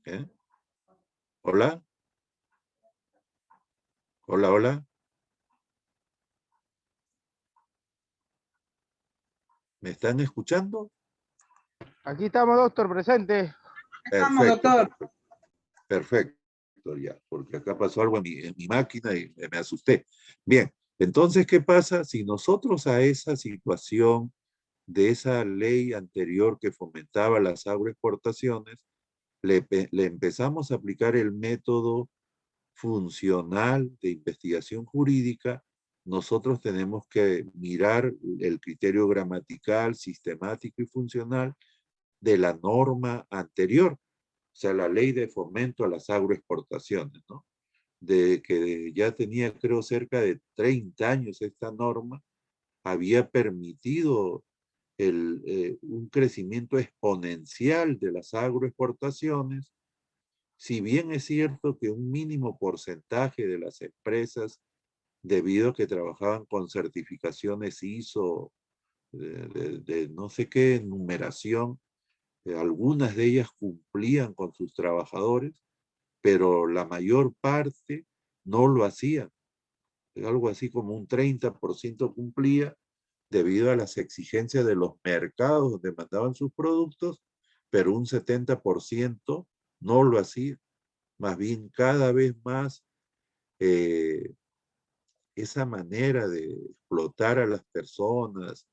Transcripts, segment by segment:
¿Eh? Hola, hola, hola. ¿Me están escuchando? Aquí estamos, doctor, presente. Estamos, Perfecto, doctor. perfecto, perfecto, ya, porque acá pasó algo en mi máquina y me asusté. Bien, entonces, ¿qué pasa si nosotros a esa situación de esa ley anterior que fomentaba las agroexportaciones, le empezamos a aplicar el método funcional de investigación jurídica? Nosotros tenemos que mirar el criterio gramatical, sistemático y funcional de la norma anterior, o sea, la ley de fomento a las agroexportaciones, ¿no? De que ya tenía, creo, cerca de 30 años esta norma, había permitido un crecimiento exponencial de las agroexportaciones. Si bien es cierto que un mínimo porcentaje de las empresas, debido a que trabajaban con certificaciones ISO de no sé qué numeración, algunas de ellas cumplían con sus trabajadores, pero la mayor parte no lo hacía. Algo así como un 30% cumplía debido a las exigencias de los mercados donde mandaban sus productos, pero un 70% no lo hacía. Más bien cada vez más eh, esa manera de explotar a las personas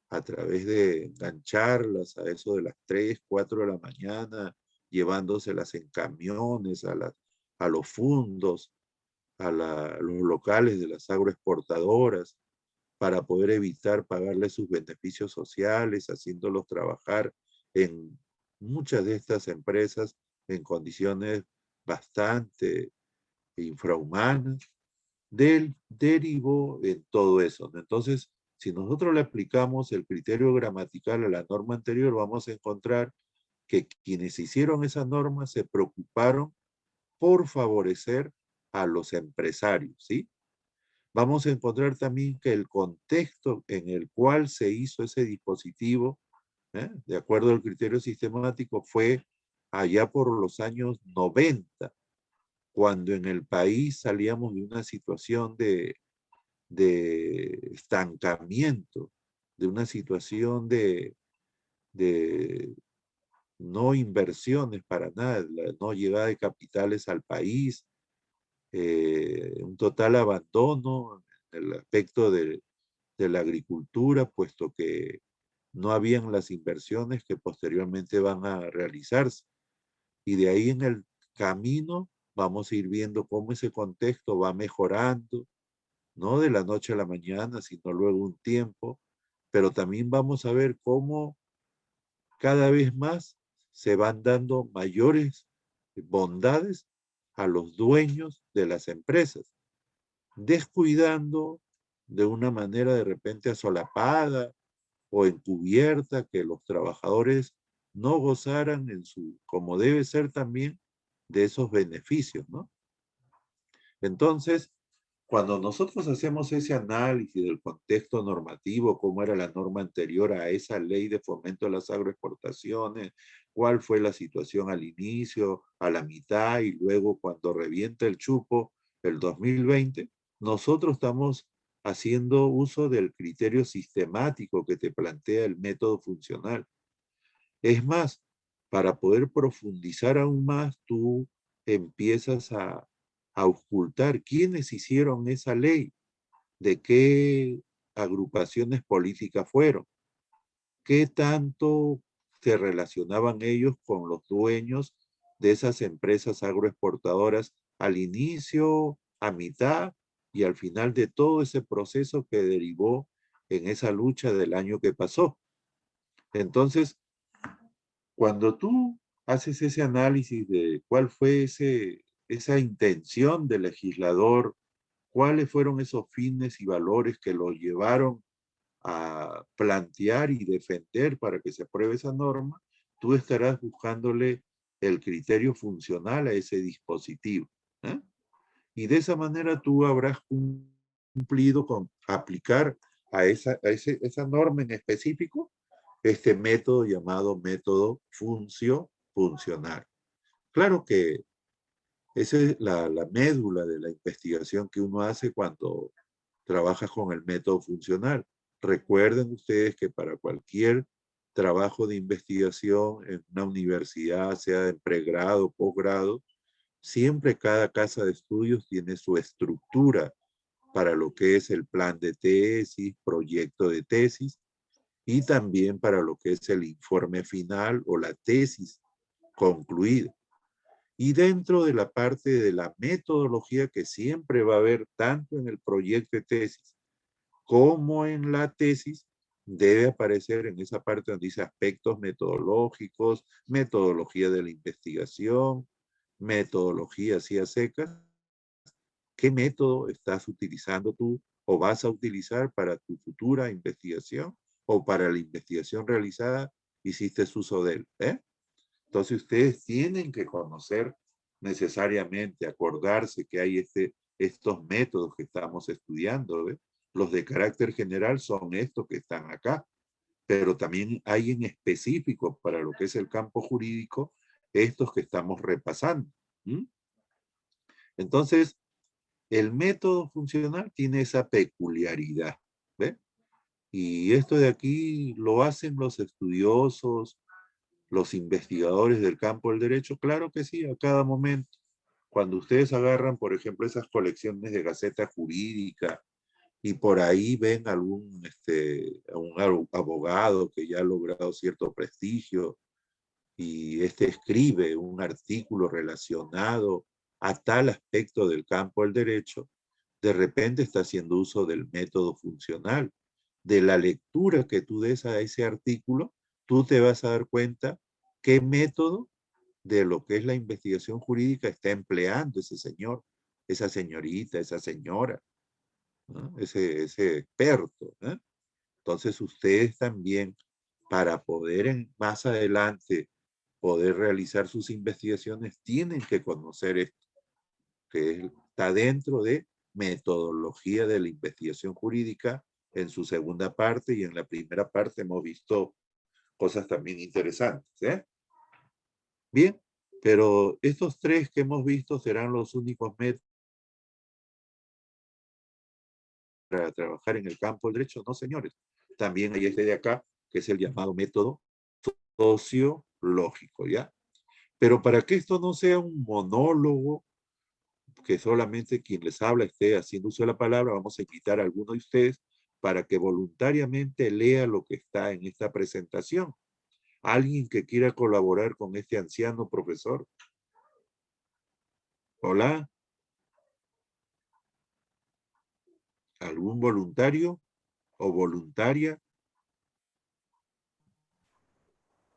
a través de engancharlas a eso de las 3, 4 de la mañana, llevándoselas en camiones a los fundos, a los locales de las agroexportadoras, para poder evitar pagarles sus beneficios sociales, haciéndolos trabajar en muchas de estas empresas en condiciones bastante infrahumanas, derivó en todo eso, ¿no? Entonces, si nosotros le aplicamos el criterio gramatical a la norma anterior, vamos a encontrar que quienes hicieron esa norma se preocuparon por favorecer a los empresarios, ¿sí? Vamos a encontrar también que el contexto en el cual se hizo ese dispositivo, de acuerdo al criterio sistemático, fue allá por los años 90, cuando en el país salíamos de una situación de estancamiento, de una situación de no inversiones para nada, no llegada de capitales al país, un total abandono en el aspecto de la agricultura, puesto que no habían las inversiones que posteriormente van a realizarse. Y de ahí en el camino vamos a ir viendo cómo ese contexto va mejorando, no de la noche a la mañana, sino luego un tiempo, pero también vamos a ver cómo cada vez más se van dando mayores bondades a los dueños de las empresas, descuidando de una manera de repente asolapada o encubierta que los trabajadores no gozaran como debe ser también, de esos beneficios, ¿no? Entonces, cuando nosotros hacemos ese análisis del contexto normativo, cómo era la norma anterior a esa ley de fomento de las agroexportaciones, cuál fue la situación al inicio, a la mitad y luego cuando revienta el chupo, el 2020, nosotros estamos haciendo uso del criterio sistemático que te plantea el método funcional. Es más, para poder profundizar aún más, tú empiezas a ocultar quiénes hicieron esa ley, de qué agrupaciones políticas fueron, qué tanto se relacionaban ellos con los dueños de esas empresas agroexportadoras al inicio, a mitad y al final de todo ese proceso que derivó en esa lucha del año que pasó. Entonces, cuando tú haces ese análisis de cuál fue esa intención del legislador, cuáles fueron esos fines y valores que lo llevaron a plantear y defender para que se apruebe esa norma, tú estarás buscándole el criterio funcional a ese dispositivo, ¿eh? Y de esa manera tú habrás cumplido con aplicar esa norma en específico este método llamado método funcional. Claro que esa es la médula de la investigación que uno hace cuando trabaja con el método funcional. Recuerden ustedes que para cualquier trabajo de investigación en una universidad, sea en pregrado, posgrado, siempre cada casa de estudios tiene su estructura para lo que es el plan de tesis, proyecto de tesis, y también para lo que es el informe final o la tesis concluida. Y dentro de la parte de la metodología que siempre va a haber tanto en el proyecto de tesis como en la tesis, debe aparecer en esa parte donde dice aspectos metodológicos, metodología de la investigación, metodología así a secas. ¿Qué método estás utilizando tú o vas a utilizar para tu futura investigación o para la investigación realizada? Hiciste uso de él, ¿eh? Entonces ustedes tienen que conocer necesariamente, acordarse que hay estos métodos que estamos estudiando, ¿ve? Los de carácter general son estos que están acá, pero también hay en específico para lo que es el campo jurídico, estos que estamos repasando. ¿Mm? Entonces, el método funcional tiene esa peculiaridad, ¿ve? Y esto de aquí lo hacen los estudiosos, los investigadores del campo del derecho, claro que sí, a cada momento. Cuando ustedes agarran, por ejemplo, esas colecciones de Gaceta Jurídica y por ahí ven un abogado que ya ha logrado cierto prestigio y escribe un artículo relacionado a tal aspecto del campo del derecho, de repente está haciendo uso del método funcional. De la lectura que tú des a ese artículo, tú te vas a dar cuenta qué método de lo que es la investigación jurídica está empleando ese señor, esa señorita, esa señora, ¿no? Ese experto, ¿eh? Entonces ustedes también, para poder más adelante poder realizar sus investigaciones, tienen que conocer esto, que está dentro de metodología de la investigación jurídica en su segunda parte, y en la primera parte hemos visto cosas también interesantes, ¿eh? Bien, pero estos tres que hemos visto serán los únicos métodos para trabajar en el campo del derecho. No, señores. También hay este de acá, que es el llamado método sociológico, ¿ya? Pero para que esto no sea un monólogo, que solamente quien les habla esté haciendo uso de la palabra, vamos a invitar a alguno de ustedes para que voluntariamente lea lo que está en esta presentación. ¿Alguien que quiera colaborar con este anciano profesor? Hola, ¿algún voluntario o voluntaria?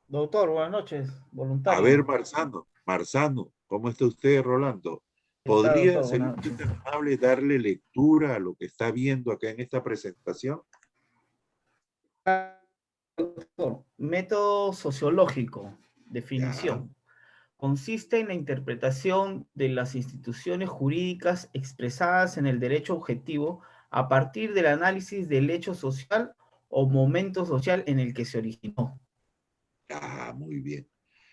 Doctor, buenas noches, A ver, voluntario. Marzano, ¿cómo está usted, Rolando? ¿Qué tal, ¿Podría doctor? ser Buenas usted noches. tan amable darle lectura a lo que está viendo acá en esta presentación? Doctor, método sociológico, Ya, definición. Consiste en la interpretación de las instituciones jurídicas expresadas en el derecho objetivo a partir del análisis del hecho social o momento social en el que se originó. ya, muy bien.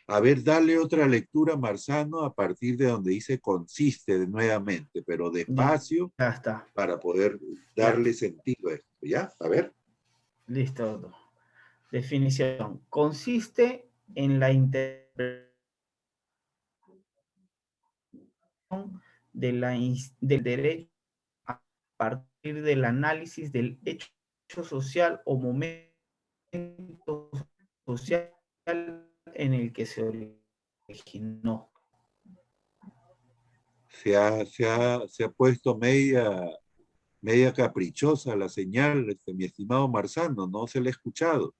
A ver, dale otra lectura, Marzano, a partir de donde dice consiste nuevamente, pero Ya, despacio ya está. para poder Ya, darle sentido a esto. ¿Ya? A ver. listo, doctor. Definición. Consiste en la interpretación del derecho a partir del análisis del hecho social o momento social en el que se originó. Se ha puesto media caprichosa la señal, mi estimado Marzano, no se le ha escuchado.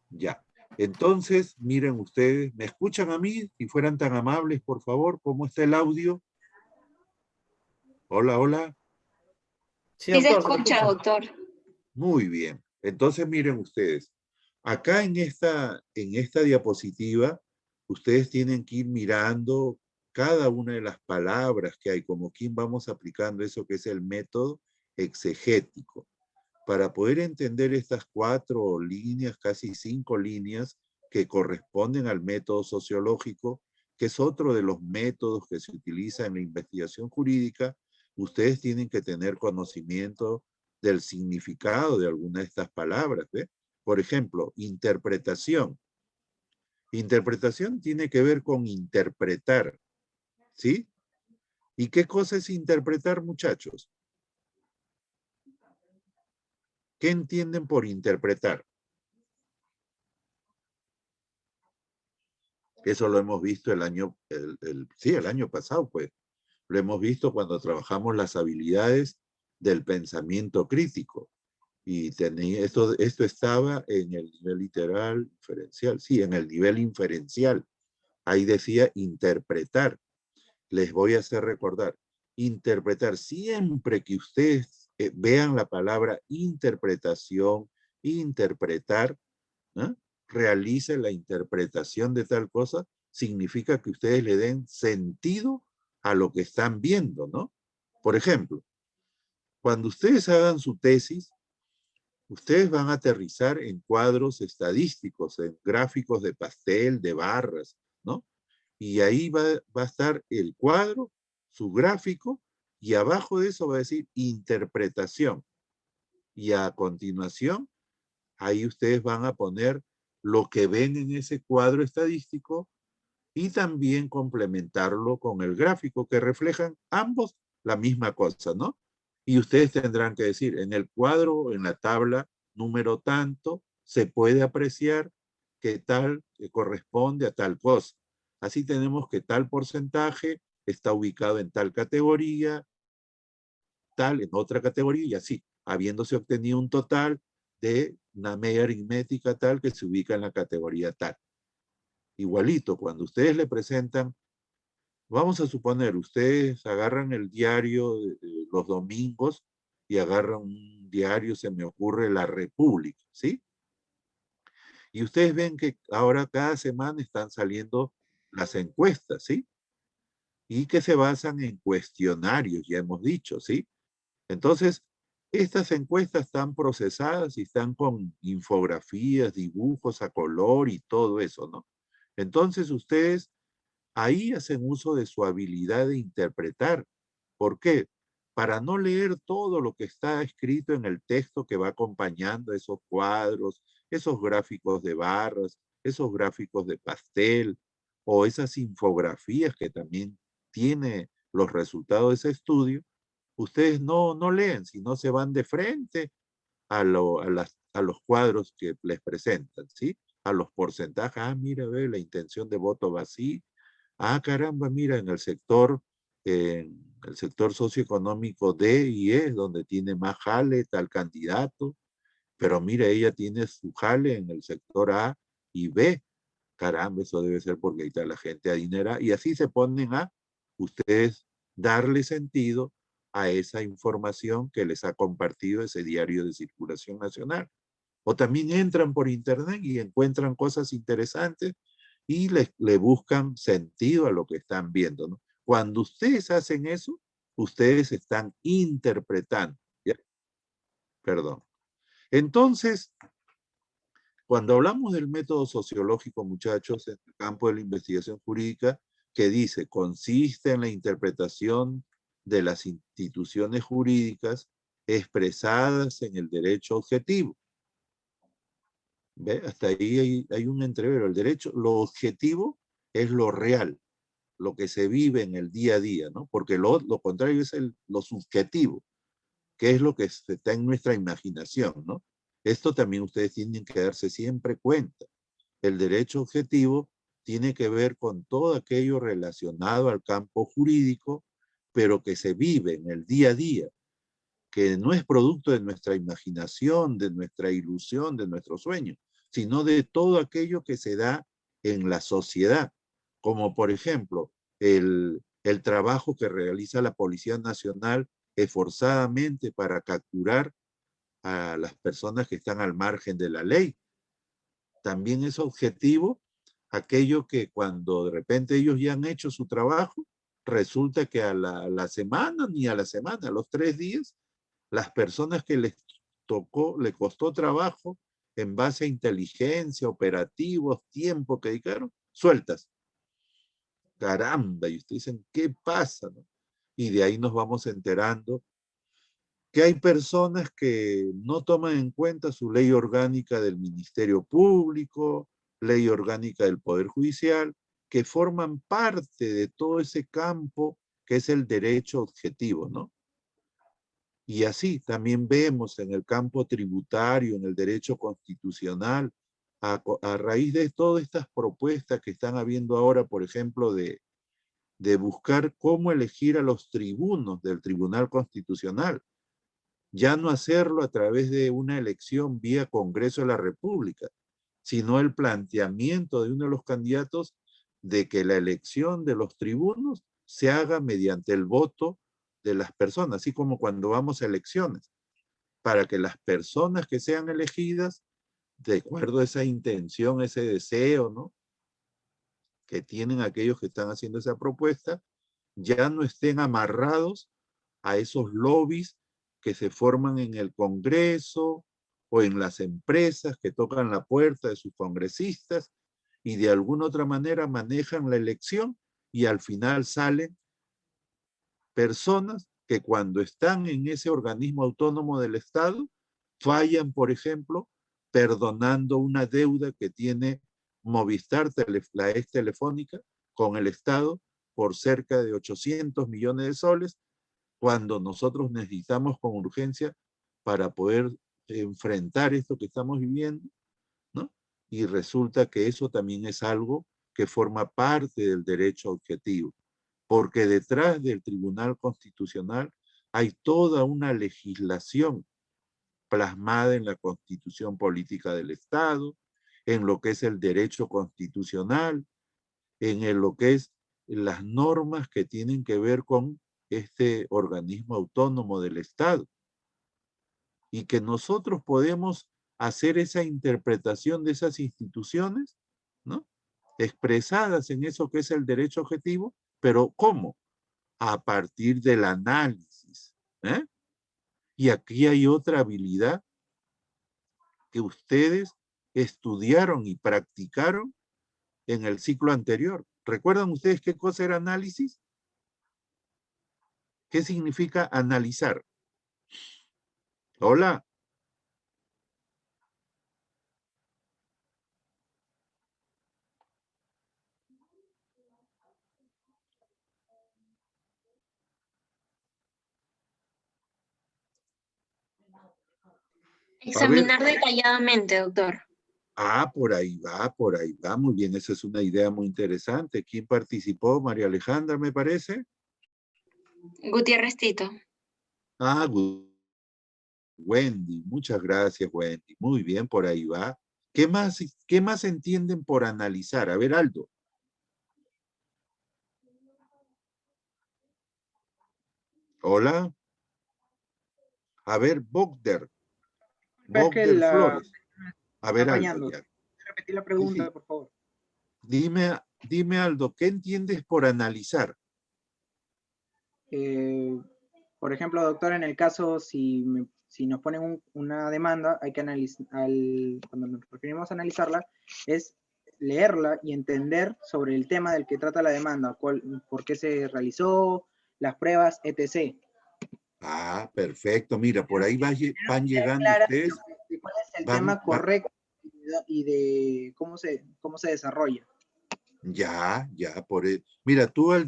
Ya. Entonces, miren ustedes, ¿me escuchan a mí? Si fueran tan amables, por favor, ¿cómo está el audio? Hola, hola. Sí, Sí se doctor, se le escucha, escucha. doctor. Muy bien. Entonces, miren ustedes, acá en esta diapositiva, ustedes tienen que ir mirando cada una de las palabras que hay, como quien vamos aplicando eso que es el método exegético. Para poder entender estas 4 líneas, casi 5 líneas que corresponden al método sociológico, que es otro de los métodos que se utiliza en la investigación jurídica, ustedes tienen que tener conocimiento del significado de alguna de estas palabras, ¿ve? Por ejemplo, interpretación. Interpretación tiene que ver con interpretar, ¿sí? ¿Y qué cosa es interpretar, muchachos? ¿Qué entienden por interpretar? Eso lo hemos visto el año pasado, pues. Lo hemos visto cuando trabajamos las habilidades del pensamiento crítico. Y esto estaba en el nivel literal inferencial. Sí, en el nivel inferencial. Ahí decía interpretar. Les voy a hacer recordar. Interpretar. Siempre que ustedes vean la palabra interpretación, interpretar, ¿eh? Realice la interpretación de tal cosa, significa que ustedes le den sentido a lo que están viendo, ¿no? Por ejemplo, cuando ustedes hagan su tesis, ustedes van a aterrizar en cuadros estadísticos, en gráficos de pastel, de barras, ¿no? Y ahí va a estar el cuadro, su gráfico, y abajo de eso va a decir interpretación. Y a continuación, ahí ustedes van a poner lo que ven en ese cuadro estadístico y también complementarlo con el gráfico que reflejan ambos la misma cosa, ¿no? Y ustedes tendrán que decir, en el cuadro, en la tabla número tanto, se puede apreciar que tal que corresponde a tal cosa. Así tenemos que tal porcentaje está ubicado en tal categoría, tal en otra categoría y así, habiéndose obtenido un total de una media aritmética tal que se ubica en la categoría tal. Igualito, cuando ustedes le presentan, vamos a suponer, ustedes agarran el diario los domingos y agarran un diario, se me ocurre, La República, ¿sí? Y ustedes ven que ahora cada semana están saliendo las encuestas, ¿sí? Y que se basan en cuestionarios, ya hemos dicho, ¿sí? Entonces, estas encuestas están procesadas y están con infografías, dibujos a color y todo eso, ¿no? Entonces, ustedes ahí hacen uso de su habilidad de interpretar. ¿Por qué? Para no leer todo lo que está escrito en el texto que va acompañando esos cuadros, esos gráficos de barras, esos gráficos de pastel o esas infografías que también tiene los resultados de ese estudio, ustedes no leen, sino se van de frente a los cuadros que les presentan, ¿sí? A los porcentajes. Ah, mira, ve, la intención de voto va así. Ah, caramba, mira, en el sector socioeconómico D y E, donde tiene más jale tal candidato, pero mira, ella tiene su jale en el sector A y B. Caramba, eso debe ser porque ahí está la gente adinerada. Y así se ponen a ustedes darle sentido a esa información que les ha compartido ese diario de circulación nacional. O también entran por internet y encuentran cosas interesantes y le buscan sentido a lo que están viendo, ¿no? Cuando ustedes hacen eso, ustedes están interpretando, ¿ya? Perdón. Entonces, cuando hablamos del método sociológico, muchachos, en el campo de la investigación jurídica, que dice, consiste en la interpretación de las instituciones jurídicas expresadas en el derecho objetivo. ¿Ve? Hasta ahí hay un entrevero. El derecho, lo objetivo es lo real, lo que se vive en el día a día, ¿no? Porque lo contrario es lo subjetivo, que es lo que está en nuestra imaginación, ¿no? Esto también ustedes tienen que darse siempre cuenta. El derecho objetivo tiene que ver con todo aquello relacionado al campo jurídico, pero que se vive en el día a día, que no es producto de nuestra imaginación, de nuestra ilusión, de nuestro sueño, sino de todo aquello que se da en la sociedad, como por ejemplo el trabajo que realiza la Policía Nacional esforzadamente para capturar a las personas que están al margen de la ley. También es objetivo aquello que cuando de repente ellos ya han hecho su trabajo, resulta que a la semana, ni a la semana, a los 3 días, las personas que les tocó, le costó trabajo en base a inteligencia, operativos, tiempo que dedicaron, sueltas. caramba, y ustedes dicen, ¿qué pasa? ¿No? Y de ahí nos vamos enterando que hay personas que no toman en cuenta su ley orgánica del Ministerio Público, ley orgánica del Poder Judicial, que forman parte de todo ese campo que es el derecho objetivo, ¿no? Y así también vemos en el campo tributario, en el derecho constitucional, a raíz de todas estas propuestas que están habiendo ahora, por ejemplo, de buscar cómo elegir a los tribunos del Tribunal Constitucional, ya no hacerlo a través de una elección vía Congreso de la República, sino el planteamiento de uno de los candidatos de que la elección de los tribunos se haga mediante el voto de las personas, así como cuando vamos a elecciones, para que las personas que sean elegidas, de acuerdo a esa intención, ese deseo, ¿no?, que tienen aquellos que están haciendo esa propuesta, ya no estén amarrados a esos lobbies que se forman en el Congreso o en las empresas que tocan la puerta de sus congresistas y de alguna otra manera manejan la elección y al final salen personas que cuando están en ese organismo autónomo del Estado fallan, por ejemplo, perdonando una deuda que tiene Movistar, la ex Telefónica, con el Estado por cerca de 800 millones de soles, cuando nosotros necesitamos con urgencia para poder enfrentar esto que estamos viviendo, ¿no? Y resulta que eso también es algo que forma parte del derecho objetivo, porque detrás del Tribunal Constitucional hay toda una legislación plasmada en la Constitución Política del Estado, en lo que es el derecho constitucional, lo que es las normas que tienen que ver con este organismo autónomo del Estado. Y que nosotros podemos hacer esa interpretación de esas instituciones, ¿no?, expresadas en eso que es el derecho objetivo, pero ¿cómo? A partir del análisis. ¿Eh? Y aquí hay otra habilidad que ustedes estudiaron y practicaron en el ciclo anterior. ¿Recuerdan ustedes qué cosa era análisis? ¿Qué significa analizar? Hola. A ver. Examinar detalladamente, doctor. Por ahí va, muy bien, esa es una idea muy interesante. ¿Quién participó? María Alejandra, me parece. Gutiérrez Tito. Ah, Wendy, muchas gracias, Wendy. Muy bien, por ahí va. Qué más entienden por analizar? A ver, Aldo. Hola. A ver, Bogder. Es que Bogder Flores. A ver, Aldo, fallando. ya. Repetir la pregunta, Sí. por favor. Dime, Aldo, ¿qué entiendes por analizar? Por ejemplo, doctor, en el caso, si nos ponen una demanda, hay que analizar, cuando nos referimos a analizarla, es leerla y entender sobre el tema del que trata la demanda, por qué se realizó, las pruebas, etc. Ah, perfecto. Mira, por ahí van llegando Clara ustedes. de cuál es el tema correcto y de cómo se desarrolla. Ya, mira, tú al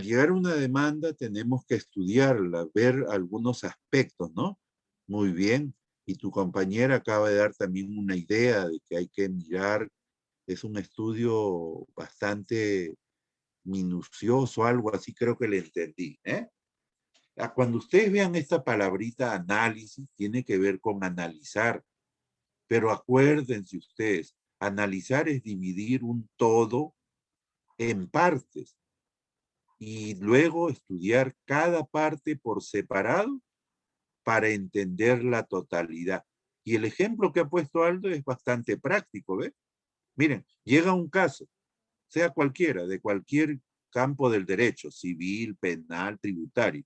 llegar a una demanda tenemos que estudiarla, ver algunos aspectos, ¿no? Muy bien. Y tu compañera acaba de dar también una idea de que hay que mirar, es un estudio bastante minucioso, algo así creo que le entendí, ¿eh? Cuando ustedes vean esta palabrita análisis, tiene que ver con analizar, pero acuérdense ustedes, analizar es dividir un todo en partes y luego estudiar cada parte por separado para entender la totalidad. Y el ejemplo que ha puesto Aldo es bastante práctico, ¿ves? Miren, llega un caso, sea cualquiera, de cualquier campo del derecho, civil, penal, tributario.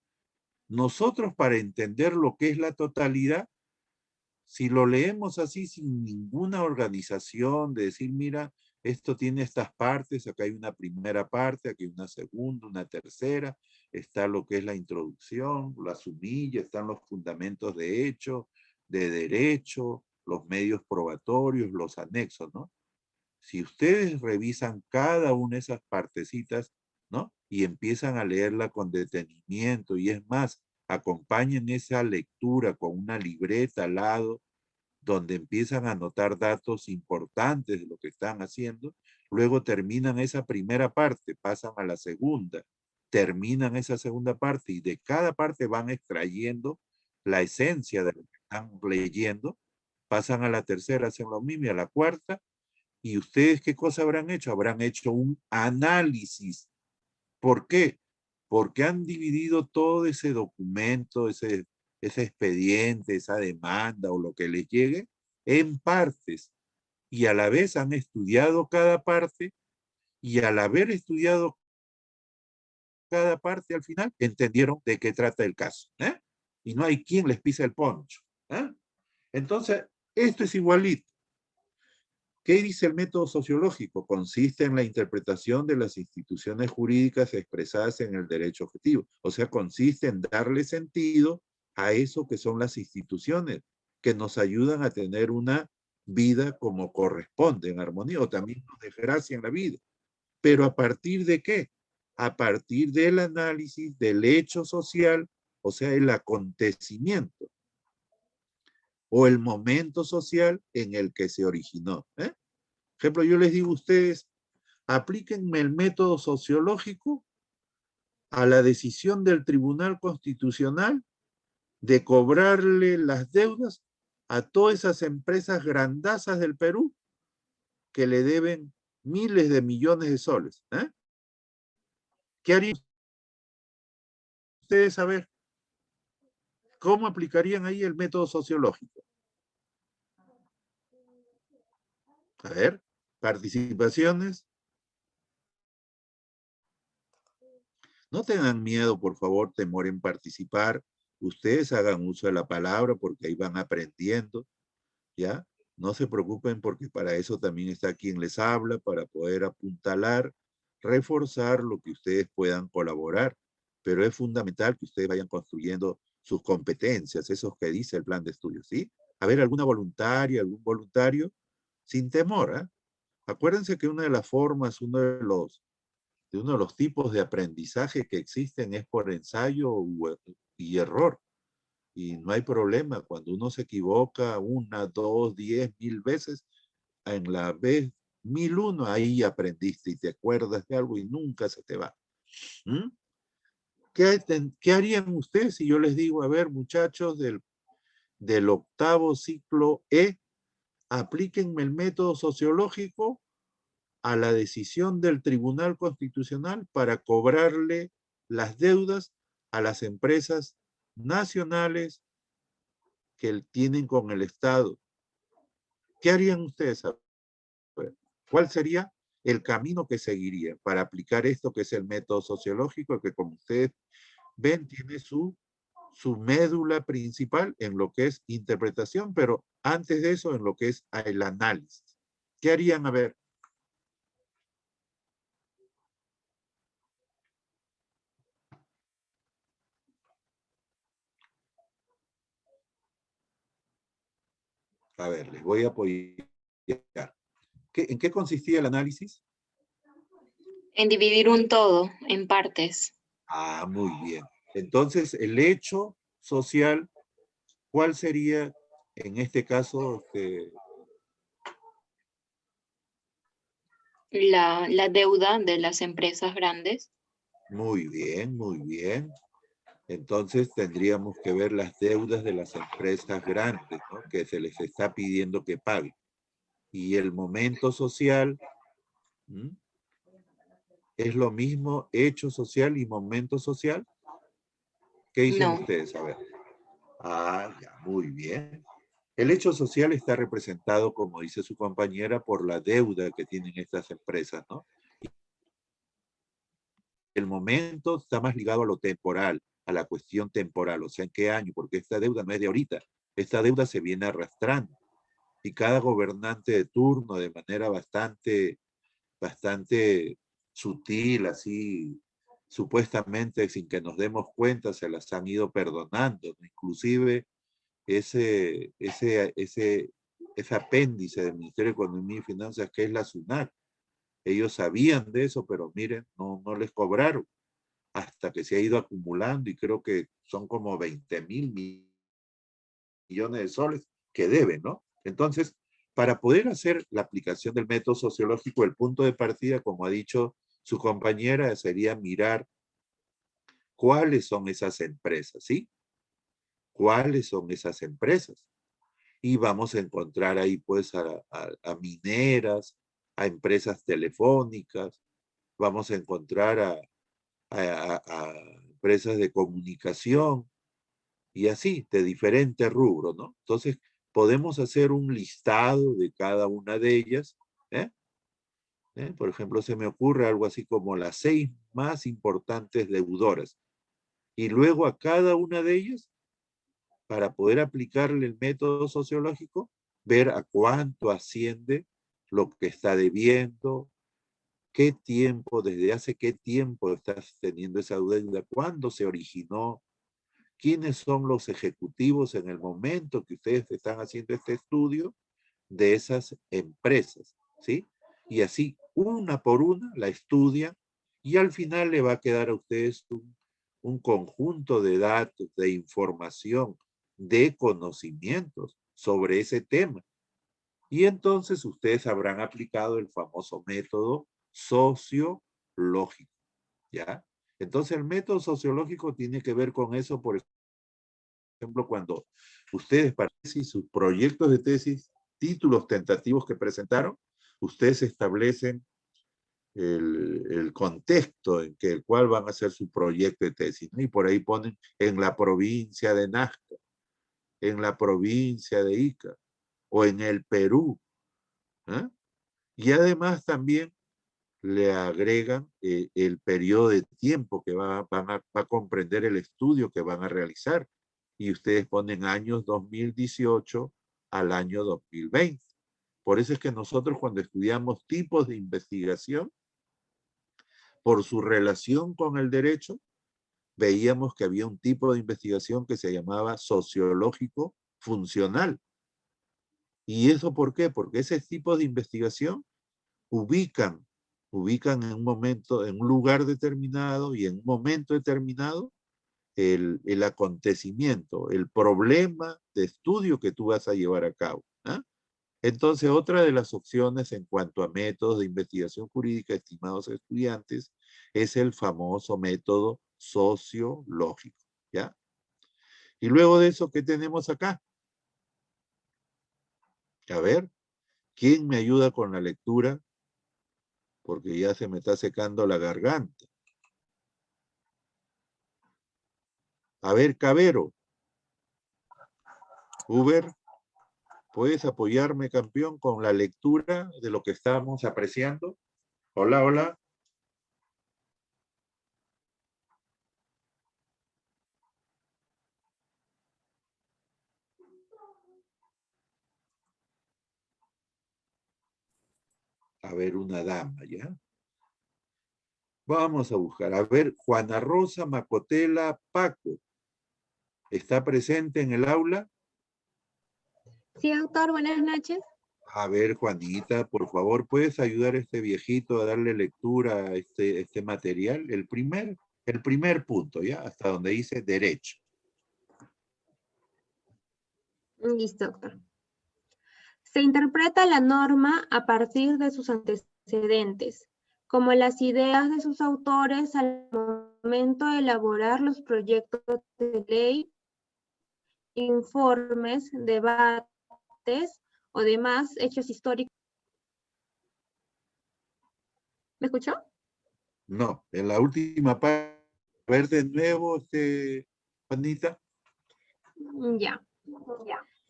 Nosotros, para entender lo que es la totalidad, si lo leemos así sin ninguna organización, de decir, mira, esto tiene estas partes, acá hay una primera parte, aquí hay una segunda, una tercera, está lo que es la introducción, la sumilla, están los fundamentos de hecho, de derecho, los medios probatorios, los anexos, ¿no? Si ustedes revisan cada una de esas partecitas, ¿no? Y empiezan a leerla con detenimiento, y es más, acompañen esa lectura con una libreta al lado, donde empiezan a anotar datos importantes de lo que están haciendo, luego terminan esa primera parte, pasan a la segunda, terminan esa segunda parte, y de cada parte van extrayendo la esencia de lo que están leyendo, pasan a la tercera, hacen lo mismo, y a la cuarta, ¿y ustedes qué cosa habrán hecho? Habrán hecho un análisis. ¿Por qué? Porque han dividido todo ese documento, ese expediente, esa demanda o lo que les llegue en partes, y a la vez han estudiado cada parte, y al haber estudiado cada parte al final entendieron de qué trata el caso, ¿eh? Y no hay quien les pise el poncho, ¿eh? Entonces, esto es igualito. ¿Qué dice el método sociológico? Consiste en la interpretación de las instituciones jurídicas expresadas en el derecho objetivo. O sea, consiste en darle sentido a eso que son las instituciones, que nos ayudan a tener una vida como corresponde, en armonía, o también nos de gracia en la vida. ¿Pero a partir de qué? A partir del análisis del hecho social, o sea, el acontecimiento o el momento social en el que se originó. Ejemplo, yo les digo a ustedes, aplíquenme el método sociológico a la decisión del Tribunal Constitucional de cobrarle las deudas a todas esas empresas grandazas del Perú que le deben miles de millones de soles. ¿Qué harían ustedes? A ver, ¿cómo aplicarían ahí el método sociológico? A ver, participaciones. No tengan miedo, por favor, temor en participar. Ustedes hagan uso de la palabra porque ahí van aprendiendo, ¿ya? No se preocupen porque para eso también está quien les habla, para poder apuntalar, reforzar lo que ustedes puedan colaborar. Pero es fundamental que ustedes vayan construyendo sus competencias, esos que dice el plan de estudios, ¿sí? A ver, alguna voluntaria, algún voluntario, sin temor, ¿eh? Acuérdense que una de las formas, uno de los tipos de aprendizaje que existen es por ensayo y error. Y no hay problema. Cuando uno se equivoca 1, 2, 10, 1000 veces, en la vez 1001 ahí aprendiste y te acuerdas de algo y nunca se te va. ¿Mm? ¿Qué harían ustedes si yo les digo, a ver, muchachos, del octavo ciclo E, aplíquenme el método sociológico a la decisión del Tribunal Constitucional para cobrarle las deudas a las empresas nacionales que tienen con el Estado? ¿Qué harían ustedes? ¿Cuál sería el camino que seguiría para aplicar esto que es el método sociológico, que como ustedes ven tiene su médula principal en lo que es interpretación, pero antes de eso en lo que es el análisis? ¿Qué harían? A ver. A ver, les voy a apoyar. ¿En qué consistía el análisis? En dividir un todo en partes. Ah, muy bien. Entonces, el hecho social, ¿cuál sería en este caso? La deuda de las empresas grandes. Muy bien, muy bien. Entonces tendríamos que ver las deudas de las empresas grandes, ¿no? Que se les está pidiendo que paguen. Y el momento social, ¿m? ¿Es lo mismo hecho social y momento social? ¿Qué dicen No. ustedes? A ver. Ah, ya, muy bien. El hecho social está representado, como dice su compañera, por la deuda que tienen estas empresas, ¿no? El momento está más ligado a lo temporal, a la cuestión temporal, o sea, ¿en qué año? Porque esta deuda no es de ahorita, esta deuda se viene arrastrando. Y cada gobernante de turno, de manera bastante bastante sutil, así, supuestamente sin que nos demos cuenta, se las han ido perdonando, ¿no? Inclusive ese apéndice del Ministerio de Economía y Finanzas, que es la SUNAT. Ellos sabían de eso, pero miren, no les cobraron hasta que se ha ido acumulando y creo que son como 20.000 millones de soles que deben, ¿no? Entonces, para poder hacer la aplicación del método sociológico, el punto de partida, como ha dicho su compañera, sería mirar cuáles son esas empresas, ¿sí? ¿Cuáles son esas empresas? Y vamos a encontrar ahí pues a mineras, a empresas telefónicas, vamos a encontrar a empresas de comunicación y así, de diferentes rubros, ¿no? Entonces, podemos hacer un listado de cada una de ellas, ¿eh? Por ejemplo, se me ocurre algo así como las 6 más importantes deudoras. Y luego a cada una de ellas, para poder aplicarle el método sociológico, ver a cuánto asciende lo que está debiendo, qué tiempo, desde hace qué tiempo estás teniendo esa deuda, cuándo se originó, quiénes son los ejecutivos en el momento que ustedes están haciendo este estudio de esas empresas, ¿sí? Y así, una por una, la estudian y al final le va a quedar a ustedes un conjunto de datos, de información, de conocimientos sobre ese tema. Y entonces ustedes habrán aplicado el famoso método sociológico, ¿ya? Entonces el método sociológico tiene que ver con eso, por ejemplo, cuando ustedes para sus proyectos de tesis, títulos tentativos que presentaron, ustedes establecen el contexto en que el cual van a hacer su proyecto de tesis, ¿no? Y por ahí ponen en la provincia de Nazca, en la provincia de Ica, o en el Perú, ¿eh? Y además también le agregan el periodo de tiempo que va a comprender el estudio que van a realizar. Y ustedes ponen años 2018 al año 2020. Por eso es que nosotros cuando estudiamos tipos de investigación, por su relación con el derecho, veíamos que había un tipo de investigación que se llamaba sociológico funcional. ¿Y eso por qué? Porque ese tipo de investigación ubican en un momento, en un lugar determinado y en un momento determinado el acontecimiento, el problema de estudio que tú vas a llevar a cabo, ¿eh? Entonces, otra de las opciones en cuanto a métodos de investigación jurídica estimados estudiantes es el famoso método sociológico, ¿ya? Y luego de eso, ¿qué tenemos acá? A ver, ¿quién me ayuda con la lectura? Porque ya se me está secando la garganta. A ver, Cabero. Uber, ¿puedes apoyarme, campeón, con la lectura de lo que estamos apreciando? Hola, hola. A ver, una dama, ¿ya? Vamos a buscar. A ver, Juana Rosa Macotela Paco. ¿Está presente en el aula? Sí, doctor, buenas noches. A ver, Juanita, por favor, ¿puedes ayudar a este viejito a darle lectura a este material? El primer punto, ¿ya? Hasta donde dice derecho. Listo, doctor. Se interpreta la norma a partir de sus antecedentes, como las ideas de sus autores al momento de elaborar los proyectos de ley, informes, debates o demás hechos históricos. ¿Me escuchó? No, en la última parte. A ver de nuevo, Juanita. Ya.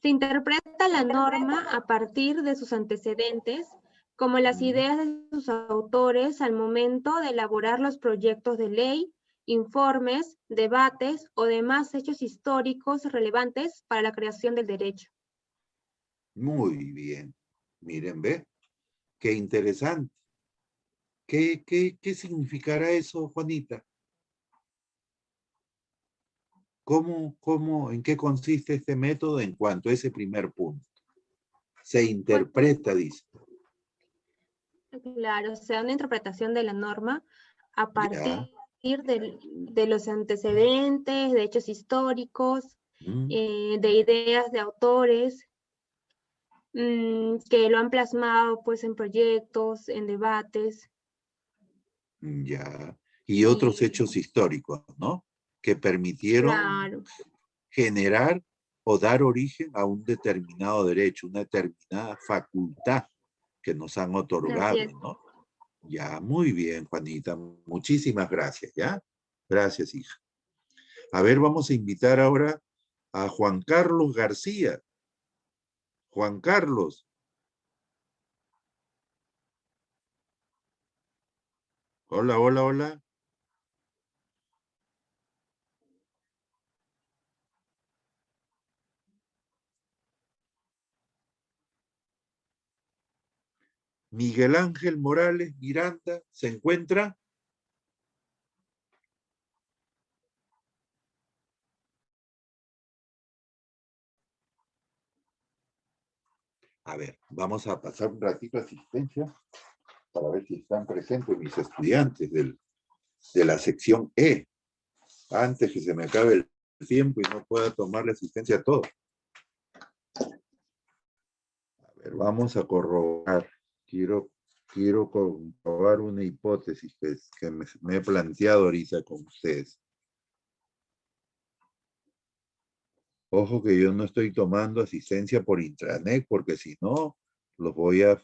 Se interpreta la norma a partir de sus antecedentes, como las ideas de sus autores al momento de elaborar los proyectos de ley, informes, debates o demás hechos históricos relevantes para la creación del derecho. Muy bien. Miren, ve, qué interesante. ¿Qué significará eso, Juanita? ¿En qué consiste este método en cuanto a ese primer punto? Se interpreta, dice. Claro, o sea, una interpretación de la norma a Ya. partir de los antecedentes, de hechos históricos, de ideas de autores que lo han plasmado pues en proyectos, en debates. Ya. Y otros hechos históricos, ¿no? Que permitieron Claro, generar o dar origen a un determinado derecho, una determinada facultad que nos han así otorgado, es. ¿no? Ya, muy bien, Juanita. Muchísimas gracias, ¿ya? Gracias, hija. A ver, vamos a invitar ahora a Juan Carlos García. Juan Carlos. Hola, hola, hola. Miguel Ángel Morales Miranda, ¿se encuentra? A ver, vamos a pasar un ratito a asistencia para ver si están presentes mis estudiantes de la sección E, antes que se me acabe el tiempo y no pueda tomar la asistencia a todos. A ver, vamos a corroborar. Quiero comprobar una hipótesis que me he planteado ahorita con ustedes. Ojo que yo no estoy tomando asistencia por intranet, porque si no, los voy a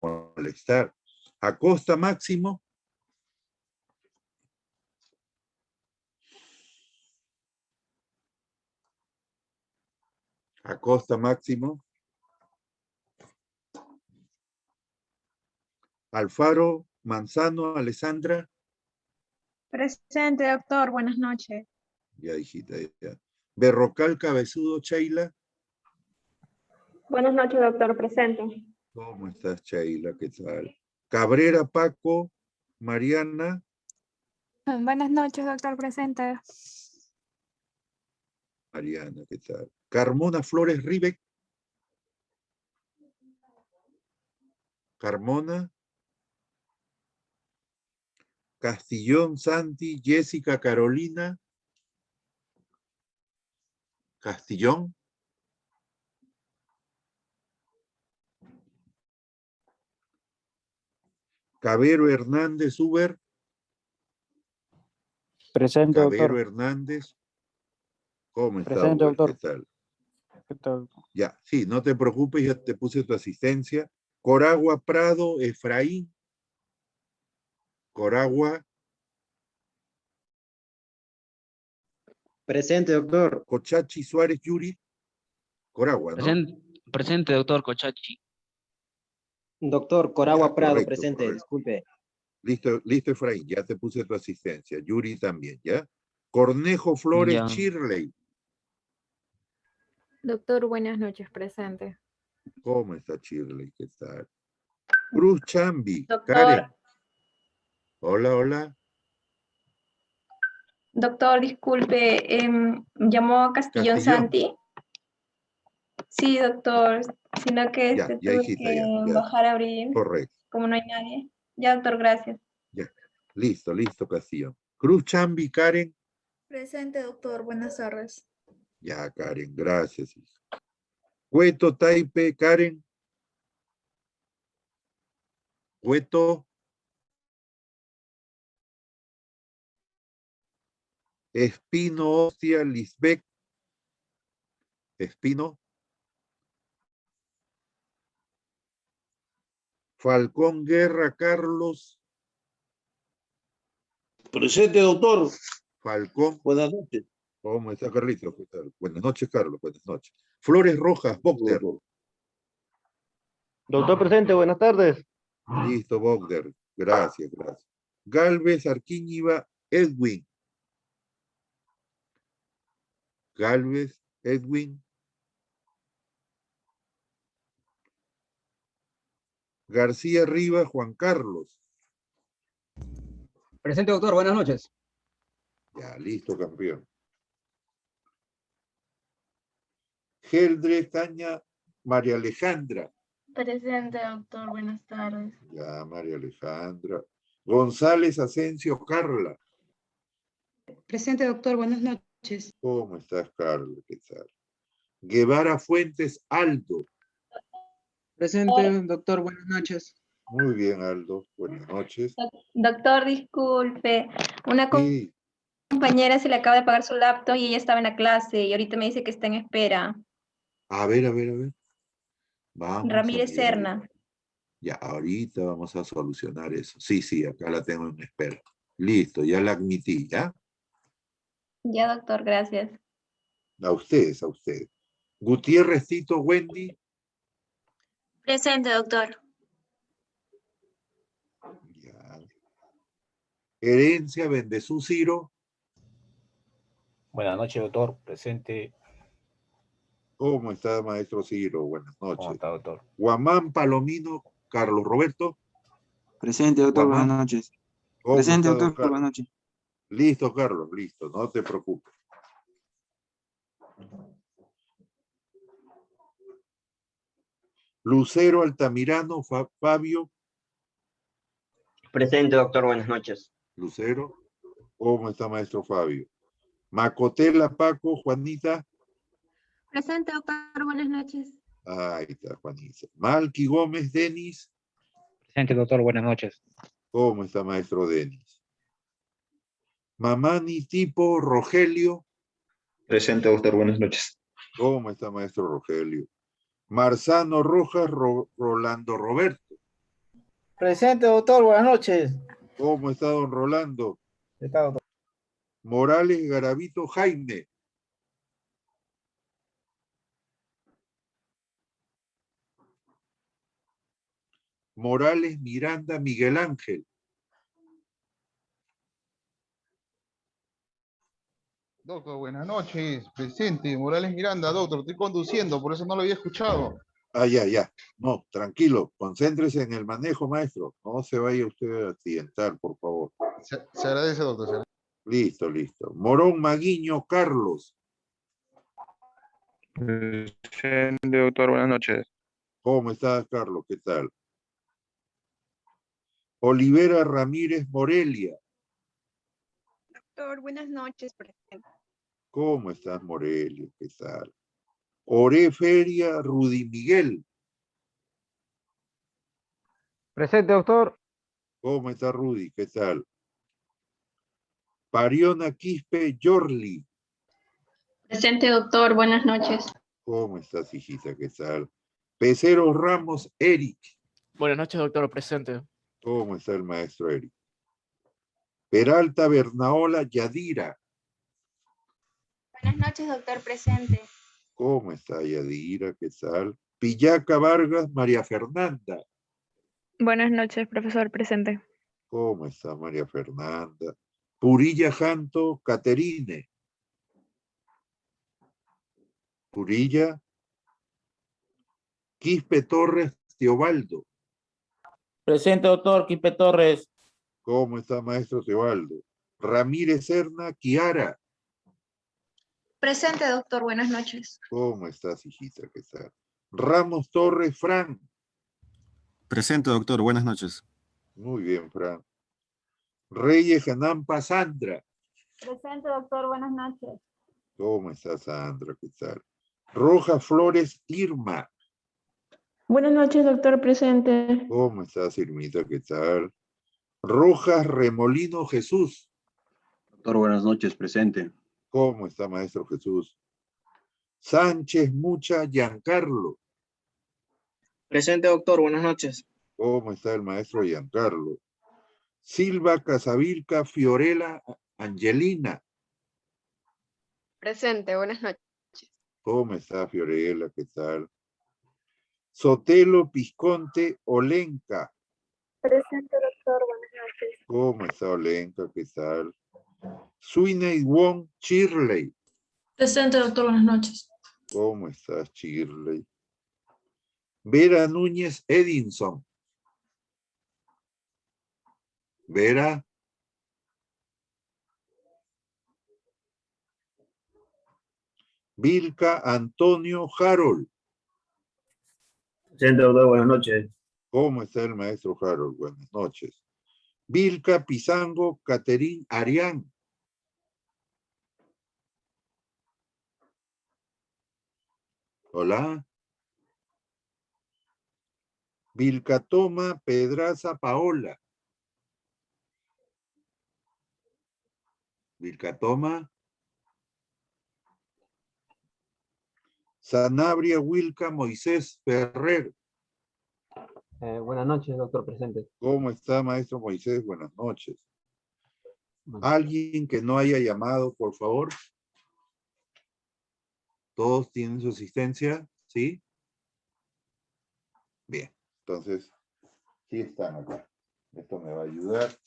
molestar. Acosta Máximo. Acosta Máximo. Alfaro Manzano Alessandra. Presente, doctor. Buenas noches. Ya, hijita, ya. Berrocal Cabezudo Sheila. Buenas noches, doctor, presente. ¿Cómo estás, Sheila? ¿Qué tal? Cabrera Paco Mariana. Buenas noches, doctor. Presente. Mariana, ¿qué tal? Carmona Flores Ribeck. Carmona. Castillón Santi Jessica Carolina. Castillón. Cabero Hernández Uber. Presente, Cabero doctor. Hernández. ¿Cómo está, Presente, Uber? doctor. ¿Qué tal? ¿Qué tal? Ya, sí, no te preocupes, ya te puse tu asistencia. Coragua Prado Efraín. Coragua. Presente, doctor. Cochachi Suárez Yuri. Coragua, ¿no? Presente, doctor Cochachi. Doctor, Coragua Ya, Prado, correcto, presente, correcto. disculpe. Listo, Efraín, ya te puse tu asistencia. Yuri también, ¿ya? Cornejo Flores Ya. Chirley. Doctor, buenas noches. Presente. ¿Cómo está Chirley? ¿Qué tal? Cruz Chambi. Doctor. Karen. Hola, hola. Doctor, disculpe, ¿llamó Castillón Santi? Sí, doctor, sino que Ya, tuve hijita, que ya. bajar a abrir, Correcto. como no hay nadie. Ya, doctor, gracias. Ya. Listo, Castillón. Cruz Chambi, Karen. Presente, doctor, buenas tardes. Ya, Karen, gracias, hija. Cueto Taipe, Karen. Cueto. Espino, Hostia, Lisbeth. Espino. Falcón Guerra, Carlos. Presente, doctor. Falcón. Buenas noches. ¿Cómo está, Carlitos? ¿Qué tal? Buenas noches, Carlos. Buenas noches. Flores Rojas, Bogder. Doctor presente, buenas tardes. Listo, Bogder. Gracias. Galvez Arquíñiga, Edwin. Galvez, Edwin. García Rivas, Juan Carlos. Presente, doctor. Buenas noches. Ya, listo, campeón. Geldre Caña María Alejandra. Presente, doctor. Buenas tardes. Ya, María Alejandra. González Asensio Carla. Presente, doctor. Buenas noches. ¿Cómo estás, Carla? ¿Qué tal? Guevara Fuentes Aldo. Presente, doctor, buenas noches. Muy bien, Aldo. Buenas noches. Doctor, disculpe. Una Sí. compañera se le acaba de pagar su laptop y ella estaba en la clase y ahorita me dice que está en espera. A ver, a ver, a ver. Vamos Ramírez a mirar. Serna. Ya, ahorita vamos a solucionar eso. Sí, sí, acá la tengo en espera. Listo, ya la admití, ¿ya? Ya, doctor, gracias. A ustedes, a ustedes. Gutiérrez Tito Wendy. Presente, doctor. Ya. Herencia Bendezú Ciro. Buenas noches, doctor. Presente. ¿Cómo está, maestro Ciro? Buenas noches. ¿Cómo está, doctor? Guamán Palomino Carlos Roberto. Presente, doctor. Guamán. Buenas noches. ¿Cómo Presente, está, don doctor. Buenas noches. Listo, Carlos, listo. No te preocupes. Lucero Altamirano Fabio. Presente, doctor. Buenas noches. Lucero. ¿Cómo está, maestro Fabio? Macotela Paco Juanita. Presente, doctor. Buenas noches. Ahí está, Juanita. Malqui Gómez Denis. Presente, doctor. Buenas noches. ¿Cómo está, maestro Denis? Mamani Tipo Rogelio. Presente, doctor. Buenas noches. ¿Cómo está, maestro Rogelio? Marzano Rojas Rolando Roberto. Presente, doctor. Buenas noches. ¿Cómo está, don Rolando? Está, doctor. Morales Garavito Jaime. Morales Miranda Miguel Ángel. Doctor, buenas noches. Presente, Morales Miranda, doctor. Estoy conduciendo, por eso no lo había escuchado. Ah, ya, ya. No, tranquilo. Concéntrese en el manejo, maestro. No se vaya usted a accidentar, por favor. Se agradece, doctor. Listo, listo. Morón Maguiño Carlos. Presente, doctor. Buenas noches. ¿Cómo estás, Carlos? ¿Qué tal? Olivera Ramírez Morelia. Doctor, buenas noches, presente. ¿Cómo estás, Morelia? ¿Qué tal? Oré Feria Rudy Miguel. Presente, doctor. ¿Cómo está, Rudy? ¿Qué tal? Pariona Quispe Yorli. Presente, doctor, buenas noches. ¿Cómo estás, hijita? ¿Qué tal? Pecero Ramos Eric. Buenas noches, doctor. Presente. ¿Cómo está el maestro Eric? Peralta Bernaola Yadira. Buenas noches, doctor, presente. ¿Cómo está Yadira? ¿Qué tal? Pillaca Vargas María Fernanda. Buenas noches, profesor, presente. ¿Cómo está María Fernanda? Purilla Janto Caterine. Purilla. Quispe Torres Teobaldo. Presente, doctor. Quispe Torres. ¿Cómo está, maestro Teobaldo? Ramírez Serna Kiara. Presente, doctor, buenas noches. ¿Cómo estás, hijita? ¿Qué tal? Ramos Torres Fran. Presente, doctor. Buenas noches. Muy bien, Fran. Reyes Janampa Sandra. Presente, doctor, buenas noches. ¿Cómo está, Sandra? ¿Qué tal? Rojas Flores Irma. Buenas noches, doctor, presente. ¿Cómo estás, Irmita? ¿Qué tal? Rojas Remolino Jesús. Doctor, buenas noches, presente. ¿Cómo está, maestro Jesús? Sánchez Mucha Giancarlo. Presente, doctor, buenas noches. ¿Cómo está el maestro Giancarlo? Silva Casavilca Fiorella Angelina. Presente, buenas noches. ¿Cómo está Fiorella? ¿Qué tal? Sotelo Pisconte Olenka. Presente, doctor, buenas noches. ¿Cómo está Olenka? ¿Qué tal? Suiney Wong Shirley. Presente, doctor, buenas noches. ¿Cómo estás, Shirley? Vera Núñez Edinson. Vera. Vilca Antonio Harold. Presente, doctor, buenas noches. ¿Cómo está el maestro Harold? Buenas noches. Vilca Pizango Caterín Arián. Hola. Vilca Toma Pedraza Paola. Vilca Toma. Sanabria Wilca Moisés Ferrer. Buenas noches, doctor presente. ¿Cómo está, maestro Moisés? Buenas noches. ¿Alguien que no haya llamado, por favor? ¿Todos tienen su asistencia? ¿Sí? Bien, entonces, sí están acá. Esto me va a ayudar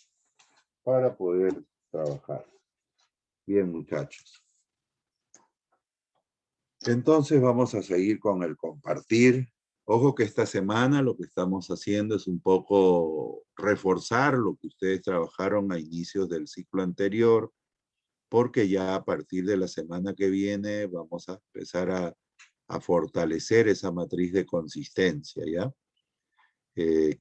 para poder trabajar. Bien, muchachos. Entonces vamos a seguir con el compartir. Ojo que esta semana lo que estamos haciendo es un poco reforzar lo que ustedes trabajaron a inicios del ciclo anterior, porque ya a partir de la semana que viene vamos a empezar a fortalecer esa matriz de consistencia, ¿ya?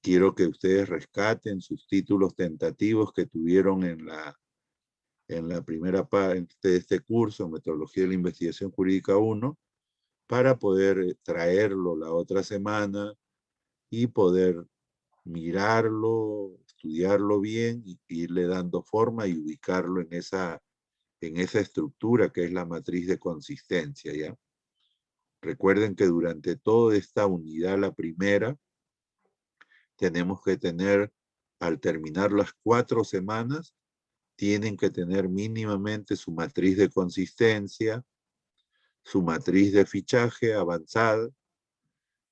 Quiero que ustedes rescaten sus títulos tentativos que tuvieron en la primera parte de este curso, Metodología de la Investigación Jurídica 1, para poder traerlo la otra semana y poder mirarlo, estudiarlo bien y irle dando forma y ubicarlo en esa estructura que es la matriz de consistencia, ¿ya? Recuerden que durante toda esta unidad, la primera, tenemos que tener, al terminar las 4 semanas, tienen que tener mínimamente su matriz de consistencia, su matriz de fichaje avanzada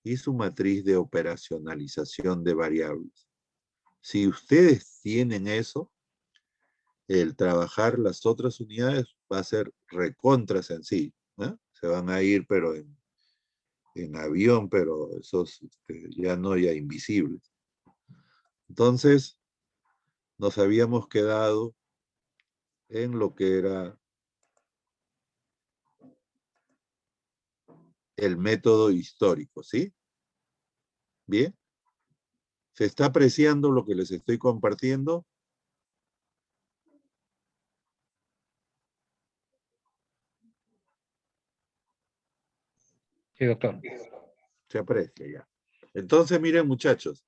y su matriz de operacionalización de variables. Si ustedes tienen eso, el trabajar las otras unidades va a ser recontra sencillo, ¿eh? Se van a ir, pero en avión, pero esos ya no ya invisibles. Entonces, nos habíamos quedado en lo que era el método histórico, ¿sí? Bien. ¿Se está apreciando lo que les estoy compartiendo? Sí, doctor. Se aprecia ya. Entonces, miren, muchachos,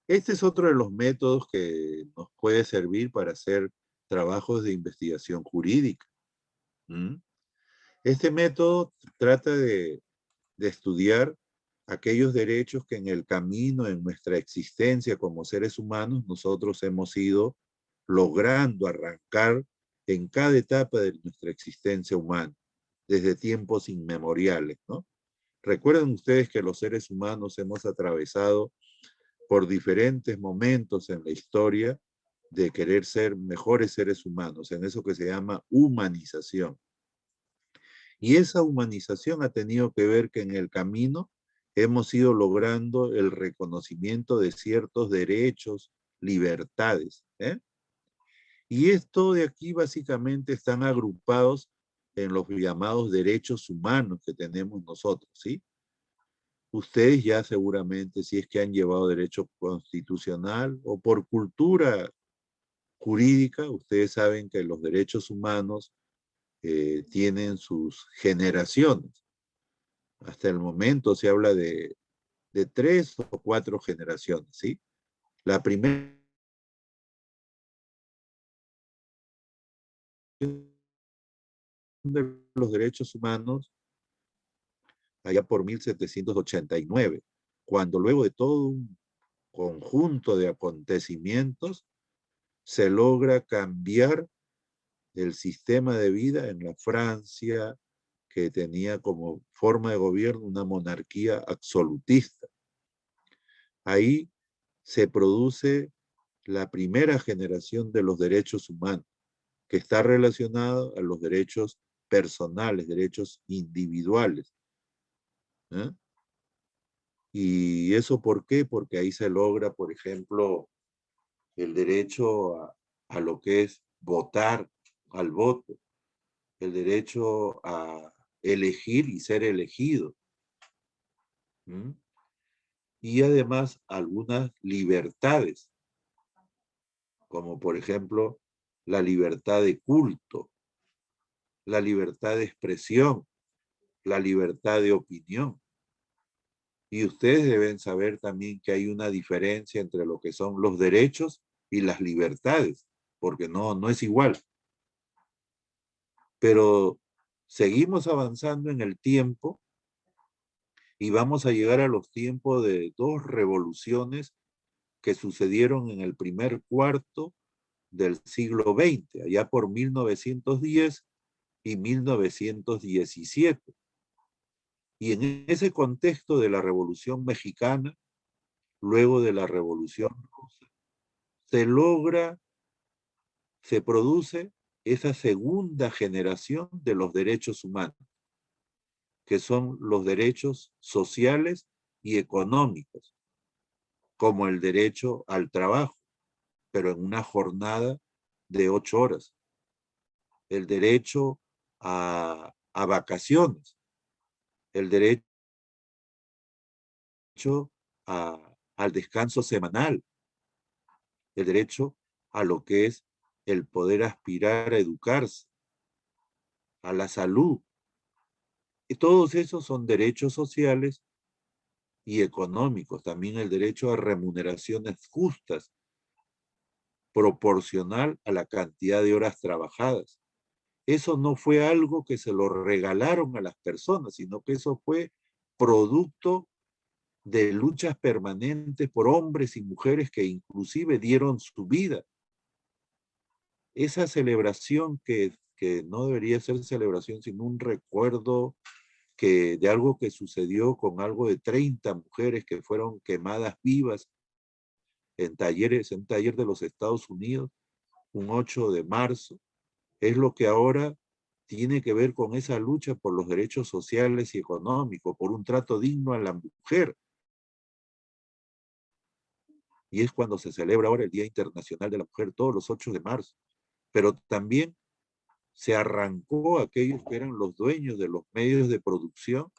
este es otro de los métodos que nos puede servir para hacer trabajos de investigación jurídica. Este método trata de estudiar aquellos derechos que en el camino, en nuestra existencia como seres humanos, nosotros hemos ido logrando arrancar en cada etapa de nuestra existencia humana, desde tiempos inmemoriales, ¿no? Recuerden ustedes que los seres humanos hemos atravesado por diferentes momentos en la historia de querer ser mejores seres humanos, en eso que se llama humanización. Y esa humanización ha tenido que ver que en el camino hemos ido logrando el reconocimiento de ciertos derechos, libertades, ¿eh? Y esto de aquí básicamente están agrupados en los llamados derechos humanos que tenemos nosotros, ¿sí? Ustedes ya seguramente, si es que han llevado derecho constitucional o por cultura jurídica, ustedes saben que los derechos humanos tienen sus generaciones. Hasta el momento se habla de 3 o 4 generaciones, ¿sí? La primera de los derechos humanos allá por 1789, cuando luego de todo un conjunto de acontecimientos se logra cambiar el sistema de vida en la Francia que tenía como forma de gobierno una monarquía absolutista. Ahí se produce la primera generación de los derechos humanos, que está relacionado a los derechos personales, derechos individuales. ¿Eh? ¿Y eso por qué? Porque ahí se logra, por ejemplo, el derecho a lo que es votar, al voto, el derecho a elegir y ser elegido. ¿Mm? Y además algunas libertades, como por ejemplo la libertad de culto, la libertad de expresión, la libertad de opinión. Y ustedes deben saber también que hay una diferencia entre lo que son los derechos y las libertades, porque no es igual. Pero seguimos avanzando en el tiempo y vamos a llegar a los tiempos de dos revoluciones que sucedieron en el primer cuarto del siglo XX, allá por 1910 y 1917. Y en ese contexto de la Revolución Mexicana, luego de la Revolución Rusa, se produce esa segunda generación de los derechos humanos, que son los derechos sociales y económicos, como el derecho al trabajo, pero en una jornada de 8 horas, el derecho a vacaciones, el derecho al descanso semanal, el derecho a lo que es el poder aspirar a educarse, a la salud. Y todos esos son derechos sociales y económicos. También el derecho a remuneraciones justas, proporcional a la cantidad de horas trabajadas. Eso no fue algo que se lo regalaron a las personas, sino que eso fue producto de luchas permanentes por hombres y mujeres que inclusive dieron su vida. Esa celebración que no debería ser celebración, sino un recuerdo de algo que sucedió con algo de 30 mujeres que fueron quemadas vivas en un taller de los Estados Unidos, un 8 de marzo, es lo que ahora tiene que ver con esa lucha por los derechos sociales y económicos, por un trato digno a la mujer. Y es cuando se celebra ahora el Día Internacional de la Mujer, todos los 8 de marzo. Pero también se arrancó a aquellos que eran los dueños de los medios de producción,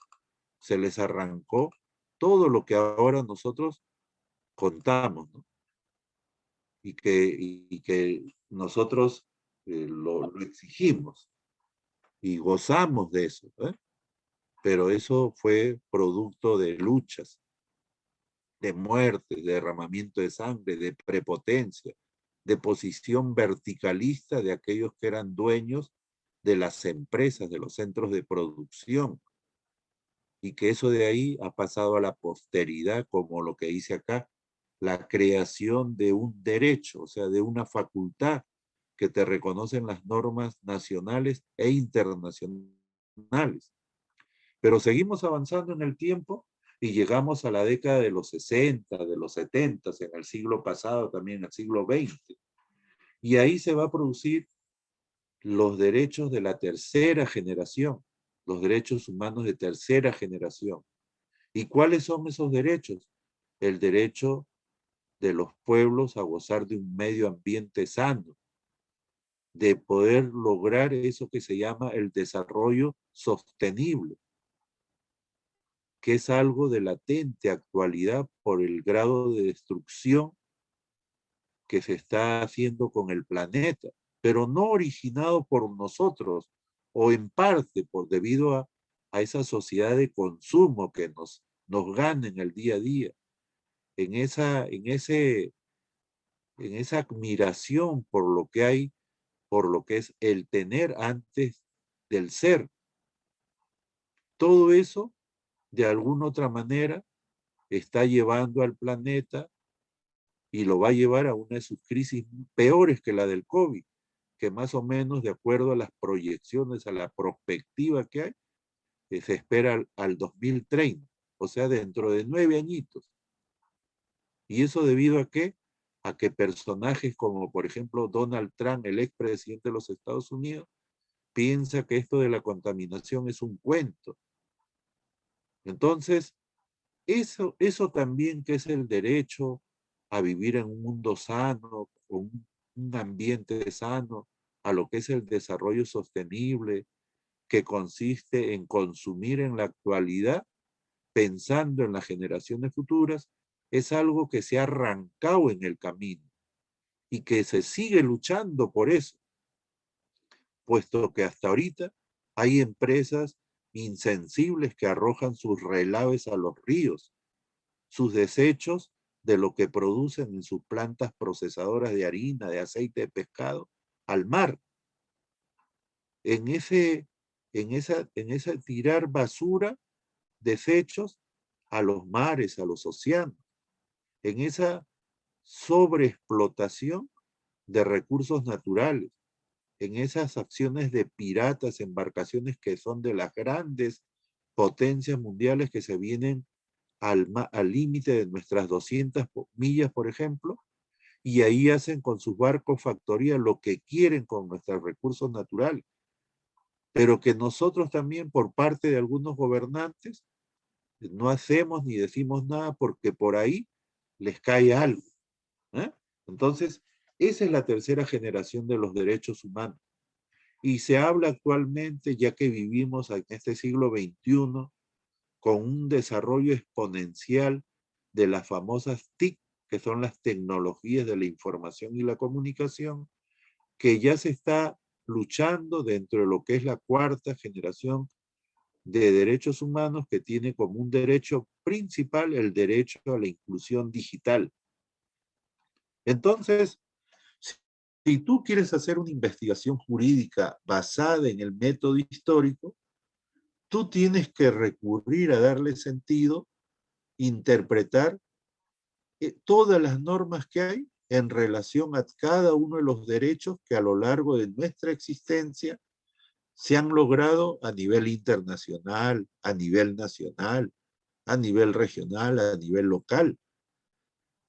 se les arrancó todo lo que ahora nosotros contamos, ¿no? Y que nosotros lo exigimos y gozamos de eso, ¿eh? Pero eso fue producto de luchas, de muertes, de derramamiento de sangre, de prepotencia, de posición verticalista de aquellos que eran dueños de las empresas, de los centros de producción, y que eso de ahí ha pasado a la posteridad, como lo que dice acá, la creación de un derecho, o sea, de una facultad que te reconocen las normas nacionales e internacionales. Pero seguimos avanzando en el tiempo y llegamos a la década de los 60, de los 70, en el siglo pasado, también en el siglo XX. Y ahí se va a producir los derechos de la tercera generación, los derechos humanos de tercera generación. ¿Y cuáles son esos derechos? El derecho de los pueblos a gozar de un medio ambiente sano, de poder lograr eso que se llama el desarrollo sostenible, que es algo de latente actualidad por el grado de destrucción que se está haciendo con el planeta, pero no originado por nosotros, o en parte debido a esa sociedad de consumo que nos gana en el día a día, en esa admiración por lo que hay, por lo que es el tener antes del ser. Todo eso, de alguna otra manera, está llevando al planeta y lo va a llevar a una de sus crisis peores que la del COVID, que más o menos, de acuerdo a las proyecciones, a la perspectiva que hay, se espera al 2030, o sea, dentro de 9 añitos. ¿Y eso debido a qué? A que personajes como, por ejemplo, Donald Trump, el expresidente de los Estados Unidos, piensa que esto de la contaminación es un cuento. Entonces, eso también, que es el derecho a vivir en un mundo sano, con un ambiente sano, a lo que es el desarrollo sostenible, que consiste en consumir en la actualidad, pensando en las generaciones futuras, es algo que se ha arrancado en el camino y que se sigue luchando por eso, puesto que hasta ahorita hay empresas insensibles que arrojan sus relaves a los ríos, sus desechos de lo que producen en sus plantas procesadoras de harina, de aceite de pescado, al mar. En ese tirar basura, desechos a los mares, a los océanos, en esa sobreexplotación de recursos naturales, en esas acciones de piratas, embarcaciones que son de las grandes potencias mundiales que se vienen al límite de nuestras 200 millas, por ejemplo, y ahí hacen con sus barcos factoría lo que quieren con nuestros recursos naturales, pero que nosotros también, por parte de algunos gobernantes, no hacemos ni decimos nada porque por ahí les cae algo. Entonces, esa es la tercera generación de los derechos humanos. Y se habla actualmente, ya que vivimos en este siglo XXI, con un desarrollo exponencial de las famosas TIC, que son las tecnologías de la información y la comunicación, que ya se está luchando dentro de lo que es la cuarta generación de derechos humanos, que tiene como un derecho principal el derecho a la inclusión digital. Entonces, si tú quieres hacer una investigación jurídica basada en el método histórico, tú tienes que recurrir a darle sentido, interpretar todas las normas que hay en relación a cada uno de los derechos que a lo largo de nuestra existencia se han logrado a nivel internacional, a nivel nacional, a nivel regional, a nivel local.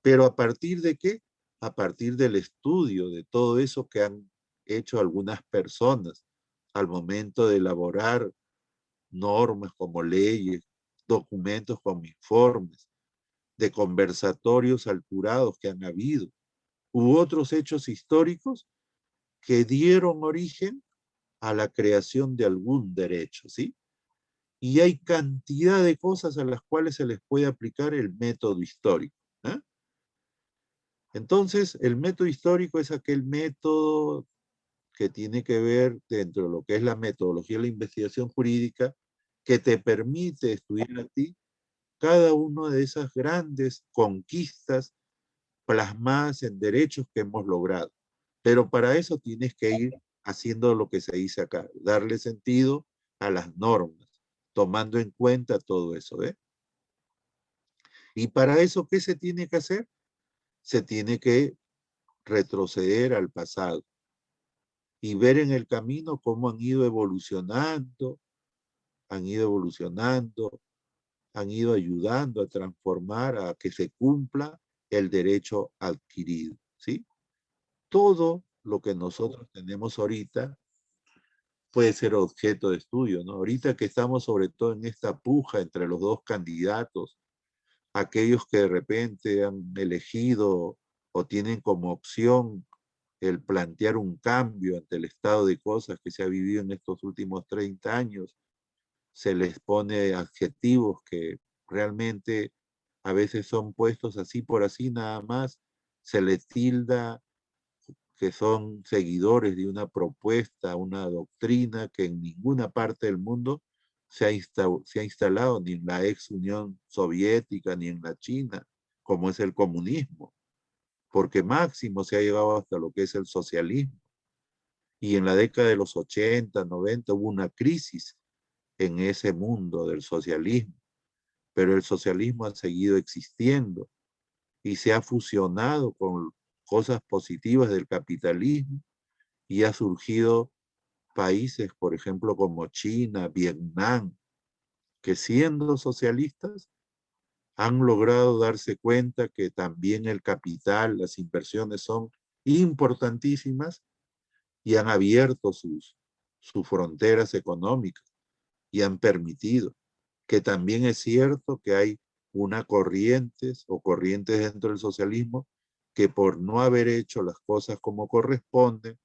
Pero ¿a partir de qué? A partir del estudio de todo eso que han hecho algunas personas al momento de elaborar normas como leyes, documentos como informes, de conversatorios alcurados que han habido, u otros hechos históricos que dieron origen a la creación de algún derecho, ¿sí? Y hay cantidad de cosas a las cuales se les puede aplicar el método histórico. Entonces, el método histórico es aquel método que tiene que ver dentro de lo que es la metodología de la investigación jurídica, que te permite estudiar a ti cada una de esas grandes conquistas plasmadas en derechos que hemos logrado. Pero para eso tienes que ir haciendo lo que se dice acá, darle sentido a las normas, tomando en cuenta todo eso, ¿eh? Y para eso, ¿qué se tiene que hacer? Se tiene que retroceder al pasado y ver en el camino cómo han ido evolucionando, han ido ayudando a transformar, a que se cumpla el derecho adquirido, ¿sí? Todo lo que nosotros tenemos ahorita puede ser objeto de estudio, ¿no? Ahorita que estamos sobre todo en esta puja entre los dos candidatos, aquellos que de repente han elegido o tienen como opción el plantear un cambio ante el estado de cosas que se ha vivido en estos últimos 30 años, se les pone adjetivos que realmente a veces son puestos así por así nada más, se les tilda que son seguidores de una propuesta, una doctrina que en ninguna parte del mundo se ha instalado, ni en la ex Unión Soviética, ni en la China, como es el comunismo, porque máximo se ha llegado hasta lo que es el socialismo. Y en la década de los 80, 90 hubo una crisis en ese mundo del socialismo, pero el socialismo ha seguido existiendo y se ha fusionado con cosas positivas del capitalismo y ha surgido países, por ejemplo, como China, Vietnam, que siendo socialistas han logrado darse cuenta que también el capital, las inversiones son importantísimas y han abierto sus fronteras económicas y han permitido que también es cierto que hay una corrientes o corrientes dentro del socialismo que por no haber hecho las cosas como corresponden,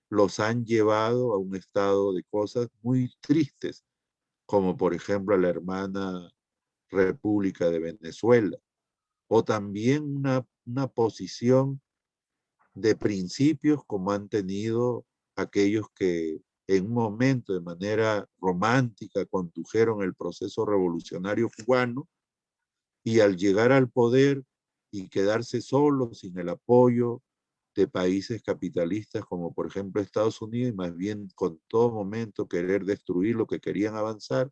los han llevado a un estado de cosas muy tristes, como por ejemplo la hermana República de Venezuela, o también una posición de principios como han tenido aquellos que en un momento de manera romántica condujeron el proceso revolucionario cubano y al llegar al poder y quedarse solos sin el apoyo de países capitalistas como por ejemplo Estados Unidos y más bien con todo momento querer destruir lo que querían avanzar,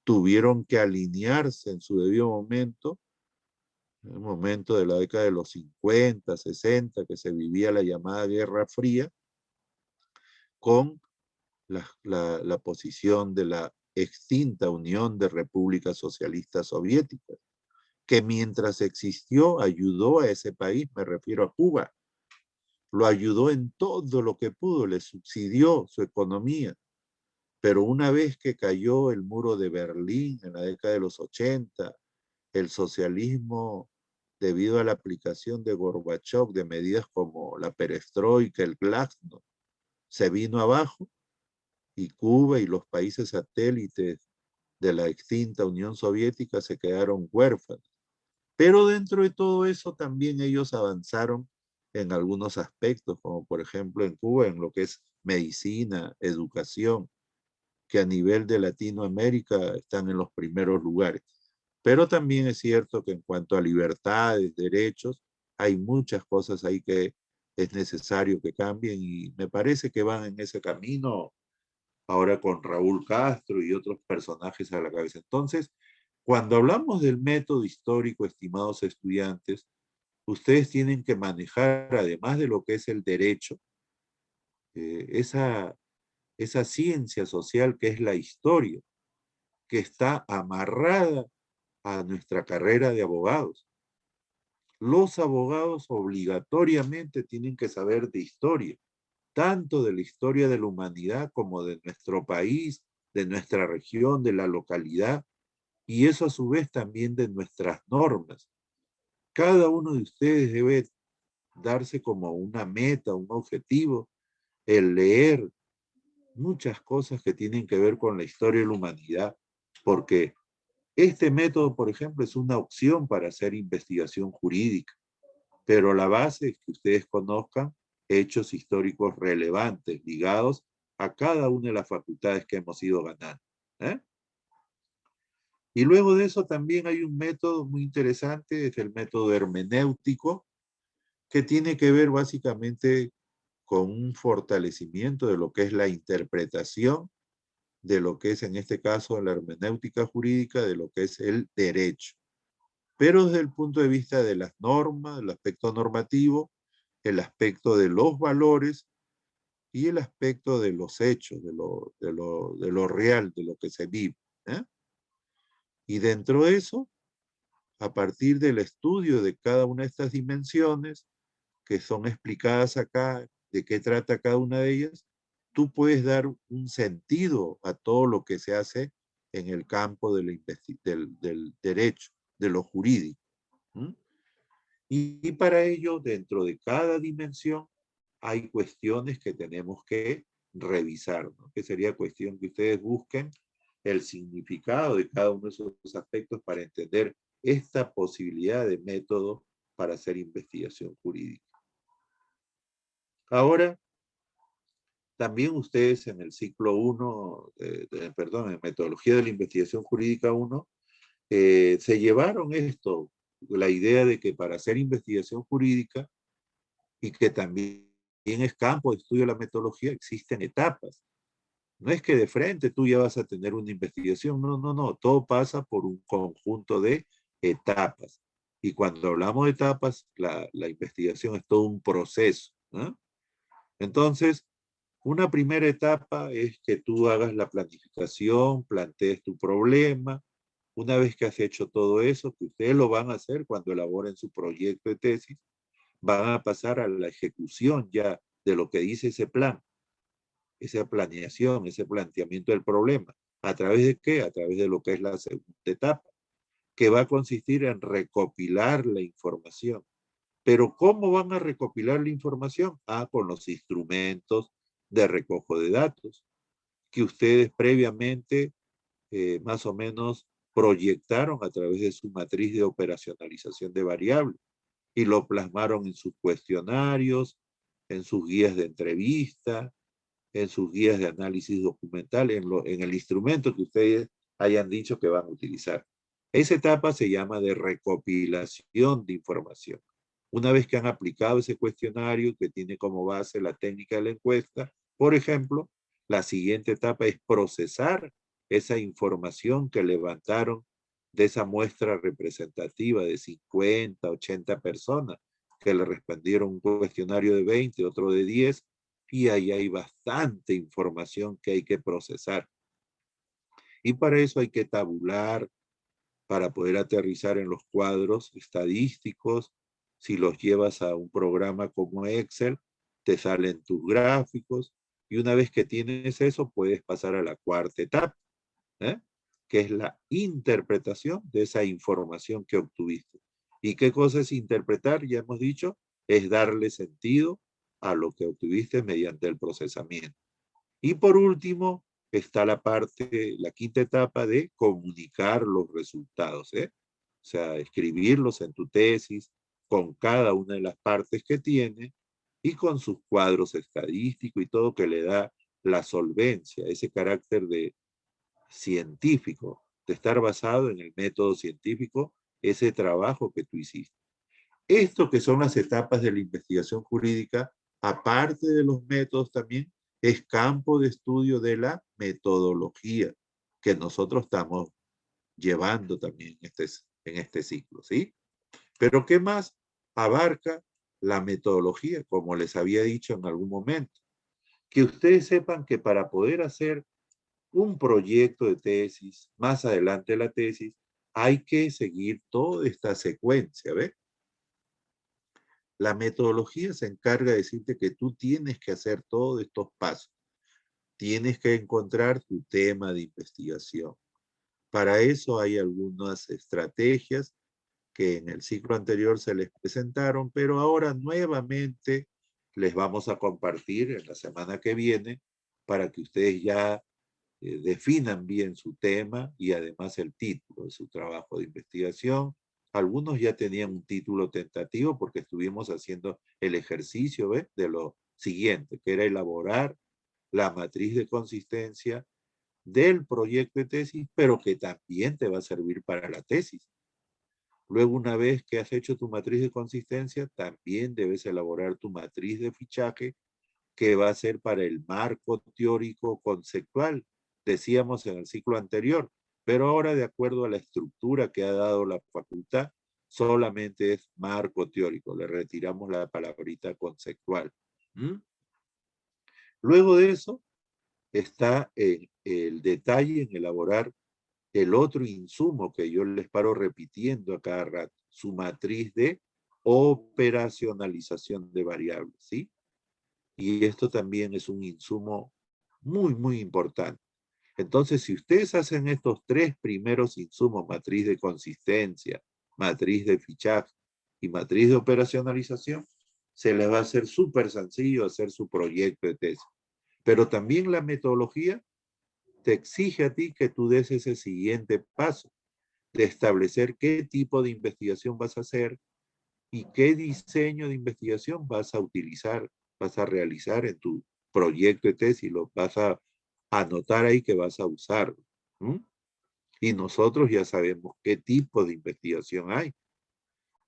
tuvieron que alinearse en su debido momento, en el momento de la década de los 50, 60, que se vivía la llamada Guerra Fría, con la posición de la extinta Unión de Repúblicas Socialistas Soviéticas, que mientras existió ayudó a ese país, me refiero a Cuba, lo ayudó en todo lo que pudo, le subsidió su economía, pero una vez que cayó el muro de Berlín en la década de los 80, el socialismo, debido a la aplicación de Gorbachov de medidas como la perestroika, el glasnost, se vino abajo y Cuba y los países satélites de la extinta Unión Soviética se quedaron huérfanos. Pero dentro de todo eso también ellos avanzaron en algunos aspectos, como por ejemplo en Cuba, en lo que es medicina, educación, que a nivel de Latinoamérica están en los primeros lugares. Pero también es cierto que en cuanto a libertades, derechos, hay muchas cosas ahí que es necesario que cambien y me parece que van en ese camino ahora con Raúl Castro y otros personajes a la cabeza. Entonces, cuando hablamos del método histórico, estimados estudiantes, ustedes tienen que manejar, además de lo que es el derecho, esa ciencia social que es la historia, que está amarrada a nuestra carrera de abogados. Los abogados obligatoriamente tienen que saber de historia, tanto de la historia de la humanidad como de nuestro país, de nuestra región, de la localidad, y eso a su vez también de nuestras normas. Cada uno de ustedes debe darse como una meta, un objetivo, el leer muchas cosas que tienen que ver con la historia de la humanidad, porque este método, por ejemplo, es una opción para hacer investigación jurídica, pero la base es que ustedes conozcan hechos históricos relevantes ligados a cada una de las facultades que hemos ido ganando. Y luego de eso también hay un método muy interesante, es el método hermenéutico, que tiene que ver básicamente con un fortalecimiento de lo que es la interpretación, de lo que es en este caso la hermenéutica jurídica, de lo que es el derecho. Pero desde el punto de vista de las normas, el aspecto normativo, el aspecto de los valores y el aspecto de los hechos, de lo real, de lo que se vive. Y dentro de eso, a partir del estudio de cada una de estas dimensiones, que son explicadas acá, de qué trata cada una de ellas, tú puedes dar un sentido a todo lo que se hace en el campo del derecho, de lo jurídico. Y para ello, dentro de cada dimensión, hay cuestiones que tenemos que revisar, ¿no? Que sería cuestión que ustedes busquen el significado de cada uno de esos aspectos para entender esta posibilidad de método para hacer investigación jurídica. Ahora, también ustedes en el ciclo 1, en Metodología de la Investigación Jurídica 1, se llevaron esto, la idea de que para hacer investigación jurídica, y que también es campo de estudio de la metodología, existen etapas. No es que de frente tú ya vas a tener una investigación, no, todo pasa por un conjunto de etapas. Y cuando hablamos de etapas, la investigación es todo un proceso, ¿no? Entonces, una primera etapa es que tú hagas la planificación, plantees tu problema. Una vez que has hecho todo eso, que ustedes lo van a hacer cuando elaboren su proyecto de tesis, van a pasar a la ejecución ya de lo que dice ese plan, esa planeación, ese planteamiento del problema. ¿A través de qué? A través de lo que es la segunda etapa, que va a consistir en recopilar la información. Pero ¿cómo van a recopilar la información? Con los instrumentos de recojo de datos que ustedes previamente más o menos proyectaron a través de su matriz de operacionalización de variables y lo plasmaron en sus cuestionarios, en sus guías de entrevista, en sus guías de análisis documental, en el instrumento que ustedes hayan dicho que van a utilizar. Esa etapa se llama de recopilación de información. Una vez que han aplicado ese cuestionario que tiene como base la técnica de la encuesta, por ejemplo, la siguiente etapa es procesar esa información que levantaron de esa muestra representativa de 50, 80 personas que le respondieron un cuestionario de 20, otro de 10, y ahí hay bastante información que hay que procesar. Y para eso hay que tabular, para poder aterrizar en los cuadros estadísticos. Si los llevas a un programa como Excel, te salen tus gráficos, y una vez que tienes eso, puedes pasar a la cuarta etapa, que es la interpretación de esa información que obtuviste. ¿Y qué cosa es interpretar? Ya hemos dicho, es darle sentido a lo que obtuviste mediante el procesamiento. Y por último, está la quinta etapa de comunicar los resultados, O sea, escribirlos en tu tesis con cada una de las partes que tiene y con sus cuadros estadísticos y todo, que le da la solvencia, ese carácter de científico, de estar basado en el método científico, ese trabajo que tú hiciste. Esto que son las etapas de la investigación jurídica, aparte de los métodos también, es campo de estudio de la metodología que nosotros estamos llevando también en este ciclo, ¿sí? Pero ¿qué más abarca la metodología? Como les había dicho en algún momento, que ustedes sepan que para poder hacer un proyecto de tesis, más adelante la tesis, hay que seguir toda esta secuencia, ¿ves? La metodología se encarga de decirte que tú tienes que hacer todos estos pasos. Tienes que encontrar tu tema de investigación. Para eso hay algunas estrategias que en el ciclo anterior se les presentaron, pero ahora nuevamente les vamos a compartir en la semana que viene para que ustedes ya definan bien su tema y además el título de su trabajo de investigación. Algunos ya tenían un título tentativo porque estuvimos haciendo el ejercicio, ¿ves? De lo siguiente, que era elaborar la matriz de consistencia del proyecto de tesis, pero que también te va a servir para la tesis. Luego, una vez que has hecho tu matriz de consistencia, también debes elaborar tu matriz de fichaje, que va a ser para el marco teórico conceptual, decíamos en el ciclo anterior, pero ahora, de acuerdo a la estructura que ha dado la facultad, solamente es marco teórico, le retiramos la palabrita conceptual. Luego de eso está el detalle en elaborar el otro insumo que yo les paro repitiendo a cada rato, su matriz de operacionalización de variables, ¿sí? Y esto también es un insumo muy, muy importante. Entonces, si ustedes hacen estos tres primeros insumos, matriz de consistencia, matriz de fichaje y matriz de operacionalización, se les va a hacer súper sencillo hacer su proyecto de tesis. Pero también la metodología te exige a ti que tú des ese siguiente paso de establecer qué tipo de investigación vas a hacer y qué diseño de investigación vas a utilizar, vas a realizar en tu proyecto de tesis, lo vas a anotar ahí que vas a usar. Y nosotros ya sabemos qué tipo de investigación hay,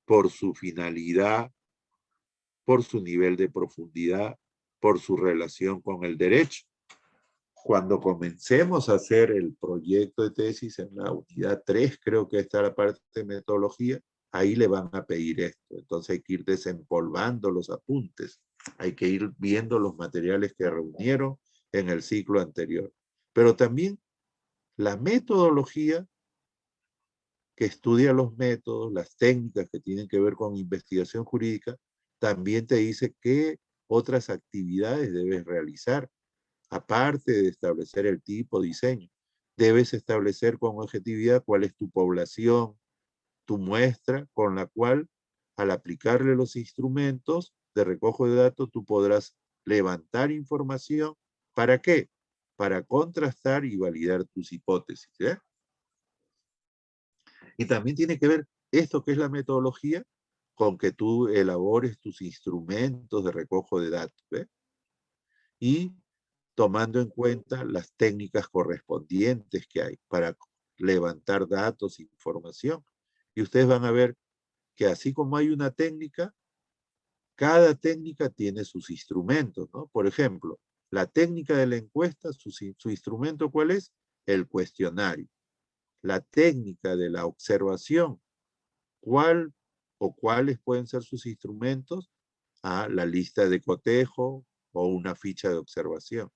por su finalidad, por su nivel de profundidad, por su relación con el derecho. Cuando comencemos a hacer el proyecto de tesis en la unidad 3, creo que está la parte de metodología, ahí le van a pedir esto. Entonces hay que ir desempolvando los apuntes, hay que ir viendo los materiales que reunieron en el ciclo anterior. Pero también la metodología que estudia los métodos, las técnicas que tienen que ver con investigación jurídica, también te dice qué otras actividades debes realizar. Aparte de establecer el tipo, diseño, debes establecer con objetividad cuál es tu población, tu muestra con la cual, al aplicarle los instrumentos de recojo de datos, tú podrás levantar información. ¿Para qué? Para contrastar y validar tus hipótesis. ¿Eh? Y también tiene que ver esto que es la metodología con que tú elabores tus instrumentos de recojo de datos. ¿eh? Y tomando en cuenta las técnicas correspondientes que hay para levantar datos e información. Y ustedes van a ver que así como hay una técnica, cada técnica tiene sus instrumentos, ¿no? Por ejemplo, la técnica de la encuesta, su instrumento, ¿cuál es? El cuestionario. La técnica de la observación, ¿cuál o cuáles pueden ser sus instrumentos? La lista de cotejo o una ficha de observación.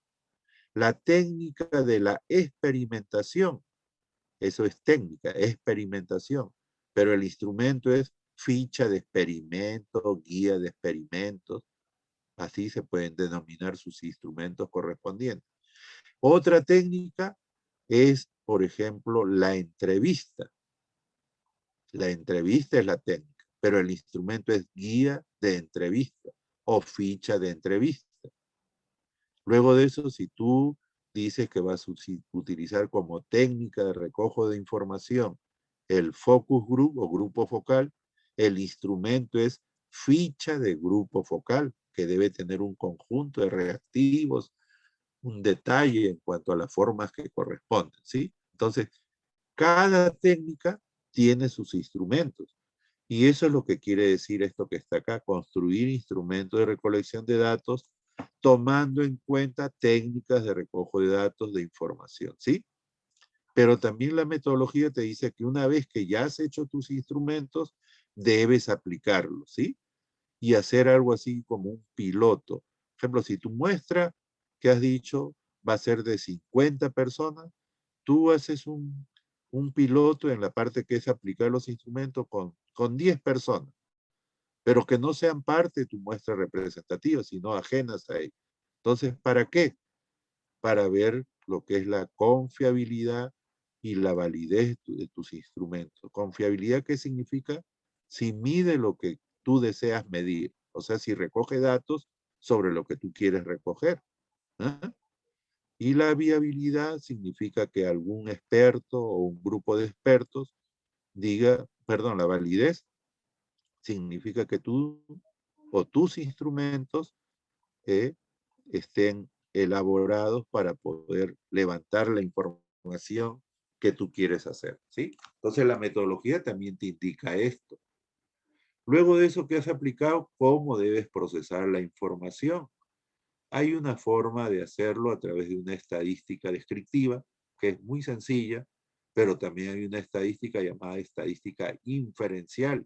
La técnica de la experimentación, eso es técnica, experimentación, pero el instrumento es ficha de experimento, guía de experimentos, así se pueden denominar sus instrumentos correspondientes. Otra técnica es, por ejemplo, la entrevista. La entrevista es la técnica, pero el instrumento es guía de entrevista o ficha de entrevista. Luego de eso, si tú dices que vas a utilizar como técnica de recojo de información el focus group o grupo focal, el instrumento es ficha de grupo focal, que debe tener un conjunto de reactivos, un detalle en cuanto a las formas que corresponden, ¿sí? Entonces, cada técnica tiene sus instrumentos. Y eso es lo que quiere decir esto que está acá, construir instrumentos de recolección de datos tomando en cuenta técnicas de recojo de datos de información, ¿sí? Pero también la metodología te dice que una vez que ya has hecho tus instrumentos, debes aplicarlos, ¿sí? Y hacer algo así como un piloto. Por ejemplo, si tu muestra que has dicho va a ser de 50 personas, tú haces un piloto en la parte que es aplicar los instrumentos con 10 personas, pero que no sean parte de tu muestra representativa, sino ajenas a ella. Entonces, ¿para qué? Para ver lo que es la confiabilidad y la validez de tus instrumentos. ¿Confiabilidad qué significa? Si mide lo que tú deseas medir, o sea, si recoge datos sobre lo que tú quieres recoger. ¿eh? Y la viabilidad significa que algún experto o un grupo de expertos diga, perdón, la validez significa que tú o tus instrumentos estén elaborados para poder levantar la información que tú quieres hacer, ¿sí? Entonces la metodología también te indica esto. Luego de eso que has aplicado, ¿cómo debes procesar la información? Hay una forma de hacerlo a través de una estadística descriptiva, que es muy sencilla, pero también hay una estadística llamada estadística inferencial,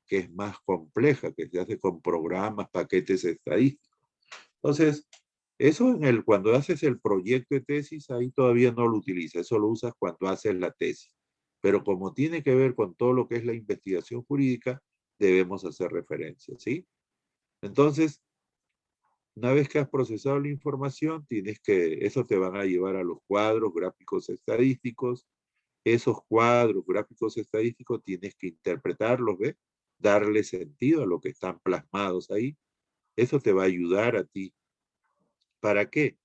que es más compleja, que se hace con programas, paquetes estadísticos. Entonces, eso cuando haces el proyecto de tesis, ahí todavía no lo utilizas, eso lo usas cuando haces la tesis. Pero como tiene que ver con todo lo que es la investigación jurídica, debemos hacer referencia, ¿sí? Entonces, una vez que has procesado la información, eso te van a llevar a los cuadros gráficos estadísticos. Esos cuadros gráficos estadísticos tienes que interpretarlos, ¿ves? Darle sentido a lo que están plasmados ahí. Eso te va a ayudar a ti. ¿Para qué?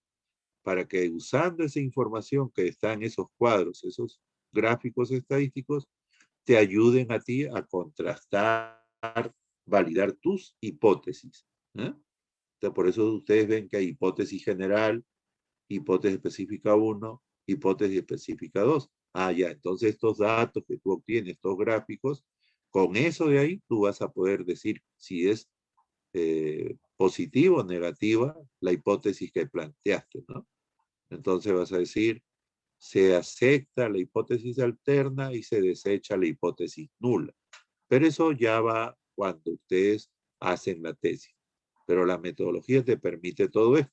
Para que usando esa información que está en esos cuadros, esos gráficos estadísticos, te ayuden a ti a contrastar, validar tus hipótesis. ¿eh? Entonces, por eso ustedes ven que hay hipótesis general, hipótesis específica 1, hipótesis específica 2. Ya, entonces estos datos que tú obtienes, estos gráficos, con eso de ahí tú vas a poder decir si es positiva o negativa la hipótesis que planteaste, ¿no? Entonces vas a decir, se acepta la hipótesis alterna y se desecha la hipótesis nula. Pero eso ya va cuando ustedes hacen la tesis. Pero la metodología te permite todo esto.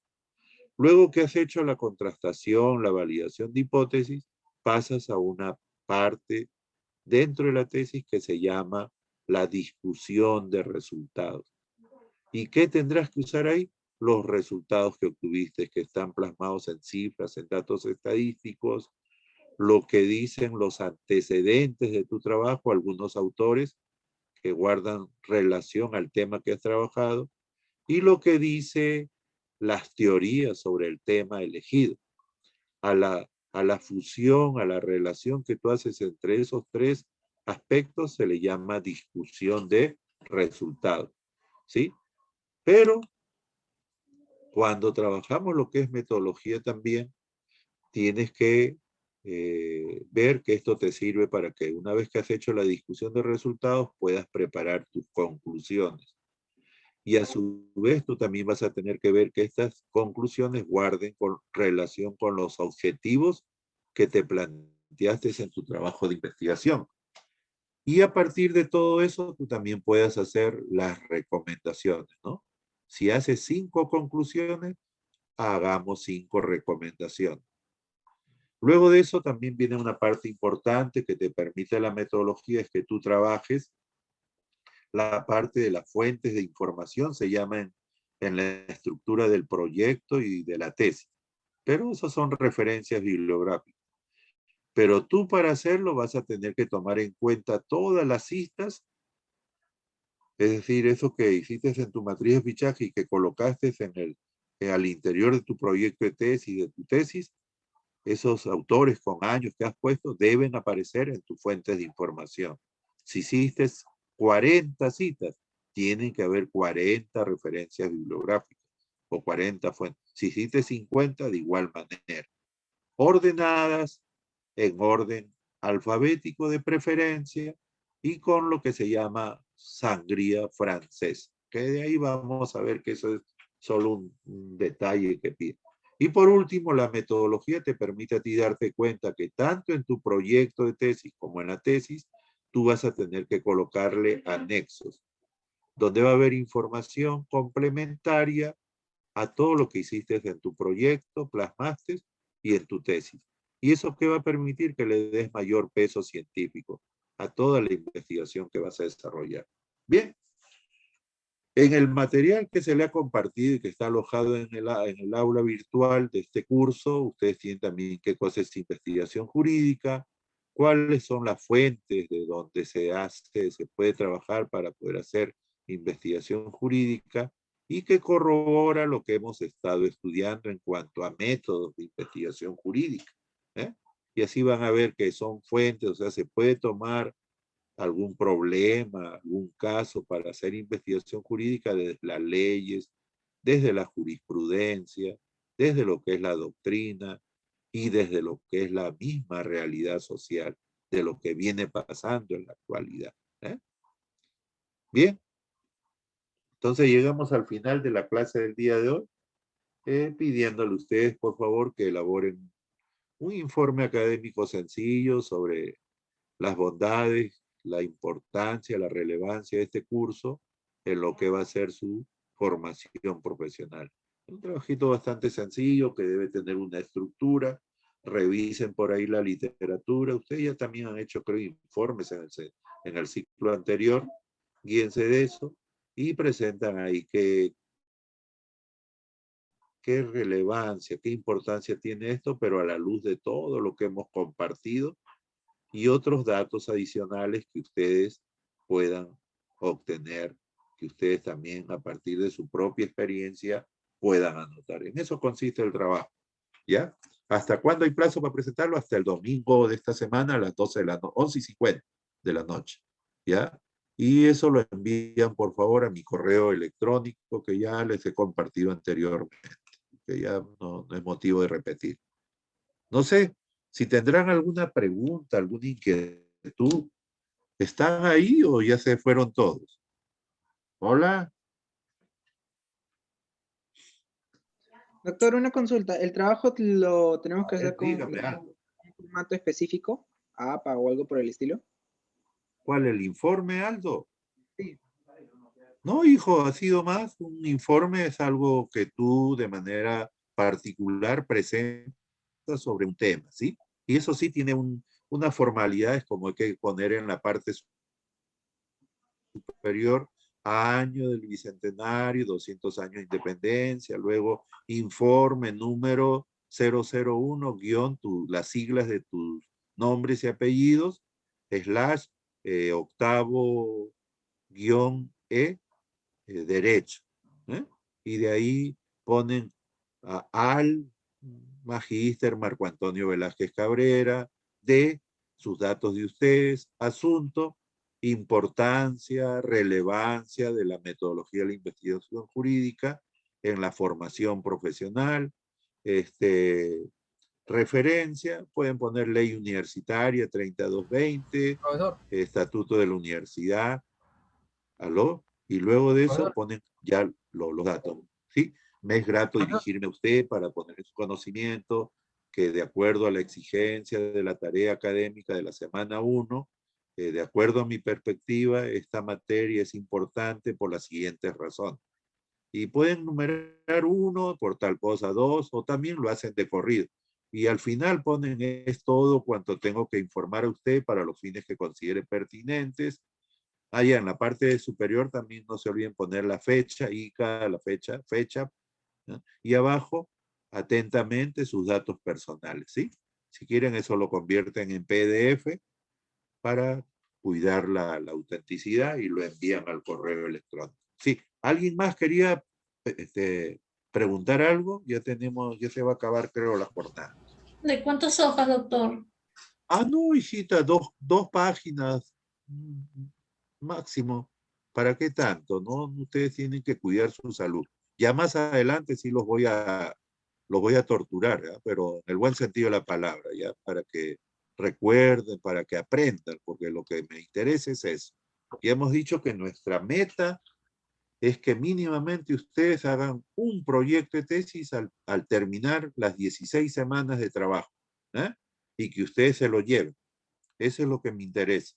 Luego que has hecho la contrastación, la validación de hipótesis, pasas a una parte dentro de la tesis que se llama la discusión de resultados. ¿Y qué tendrás que usar ahí? Los resultados que obtuviste, que están plasmados en cifras, en datos estadísticos, lo que dicen los antecedentes de tu trabajo, algunos autores que guardan relación al tema que has trabajado, y lo que dice las teorías sobre el tema elegido. A la fusión, a la relación que tú haces entre esos tres aspectos se le llama discusión de resultados, ¿sí? Pero cuando trabajamos lo que es metodología también, tienes que ver que esto te sirve para que una vez que has hecho la discusión de resultados puedas preparar tus conclusiones. Y a su vez tú también vas a tener que ver que estas conclusiones guarden con relación con los objetivos que te planteaste en tu trabajo de investigación. Y a partir de todo eso, tú también puedes hacer las recomendaciones, ¿no? Si haces 5 conclusiones, hagamos 5 recomendaciones. Luego de eso también viene una parte importante que te permite la metodología, es que tú trabajes la parte de las fuentes de información, se llama en la estructura del proyecto y de la tesis. Pero esas son referencias bibliográficas. Pero tú para hacerlo vas a tener que tomar en cuenta todas las citas, es decir, eso que hiciste en tu matriz de fichaje y que colocaste al interior de tu proyecto de tesis, de tu tesis, esos autores con años que has puesto deben aparecer en tus fuentes de información. Si hiciste 40 citas, tienen que haber 40 referencias bibliográficas o 40 fuentes. Si hiciste 50, de igual manera. Ordenadas en orden alfabético de preferencia y con lo que se llama sangría francesa. Que de ahí vamos a ver que eso es solo un detalle que pide. Y por último, la metodología te permite a ti darte cuenta que tanto en tu proyecto de tesis como en la tesis, tú vas a tener que colocarle anexos, donde va a haber información complementaria a todo lo que hiciste en tu proyecto, plasmaste y en tu tesis. ¿Y eso qué va a permitir? Que le des mayor peso científico a toda la investigación que vas a desarrollar. Bien. En el material que se le ha compartido y que está alojado en el aula virtual de este curso, ustedes tienen también qué cosa es investigación jurídica, cuáles son las fuentes de donde se puede trabajar para poder hacer investigación jurídica y que corrobora lo que hemos estado estudiando en cuanto a métodos de investigación jurídica. Y así van a ver que son fuentes, o sea, se puede tomar algún problema, algún caso para hacer investigación jurídica desde las leyes, desde la jurisprudencia, desde lo que es la doctrina y desde lo que es la misma realidad social de lo que viene pasando en la actualidad. Bien, entonces llegamos al final de la clase del día de hoy, pidiéndole a ustedes, por favor, que elaboren un informe académico sencillo sobre las bondades, la importancia, la relevancia de este curso en lo que va a ser su formación profesional. Un trabajito bastante sencillo que debe tener una estructura. Revisen por ahí la literatura. Ustedes ya también han hecho, creo, informes en el ciclo anterior. Guíense de eso y presentan ahí qué relevancia, qué importancia tiene esto, pero a la luz de todo lo que hemos compartido y otros datos adicionales que ustedes puedan obtener, que ustedes también a partir de su propia experiencia puedan anotar. En eso consiste el trabajo, ¿ya? ¿Hasta cuándo hay plazo para presentarlo? Hasta el domingo de esta semana a las 11:50 de la noche, ¿ya? Y eso lo envían, por favor, a mi correo electrónico que ya les he compartido anteriormente, que ya no es motivo de repetir. No sé, si tendrán alguna pregunta, alguna inquietud, ¿están ahí o ya se fueron todos? Hola. Doctor, una consulta. ¿El trabajo lo tenemos que hacer con un formato específico, APA o algo por el estilo? ¿Cuál, el informe, Aldo? Sí. No, hijo, ha sido más. Un informe es algo que tú de manera particular presentas sobre un tema, ¿sí? Y eso sí tiene unas formalidades como hay que poner en la parte superior, año del bicentenario, 200 años de independencia, luego informe, número 001 las siglas de tus nombres y apellidos, / octavo _ derecho. Y de ahí ponen al magíster Marco Antonio Velázquez Cabrera, de sus datos de ustedes, asunto, importancia, relevancia de la metodología de la investigación jurídica en la formación profesional, referencia, pueden poner ley universitaria 3220, estatuto de la universidad, ¿aló? Y luego de eso ponen ya los datos, ¿sí? Me es grato dirigirme a usted para poner en su conocimiento que de acuerdo a la exigencia de la tarea académica de la semana 1, de acuerdo a mi perspectiva, esta materia es importante por las siguientes razones. Y pueden numerar 1 por tal cosa, 2, o también lo hacen de corrido. Y al final ponen es todo cuanto tengo que informar a usted para los fines que considere pertinentes. Allá en la parte superior también no se olviden poner la fecha, ICA, la fecha, ¿no? Y abajo, atentamente, sus datos personales, ¿sí? Si quieren eso lo convierten en PDF para cuidar la autenticidad y lo envían al correo electrónico. Sí, ¿alguien más quería preguntar algo? Ya se va a acabar, creo, la jornada. ¿De cuántas hojas, doctor? No, hijita, dos páginas máximo. ¿Para qué tanto? ¿No? Ustedes tienen que cuidar su salud. Ya más adelante sí los voy a torturar, ¿ya? Pero en el buen sentido de la palabra, ¿ya? Para que recuerden, para que aprendan, porque lo que me interesa es eso. Y hemos dicho que nuestra meta es que mínimamente ustedes hagan un proyecto de tesis al terminar las 16 semanas de trabajo, ¿eh? Y que ustedes se lo lleven. Eso es lo que me interesa.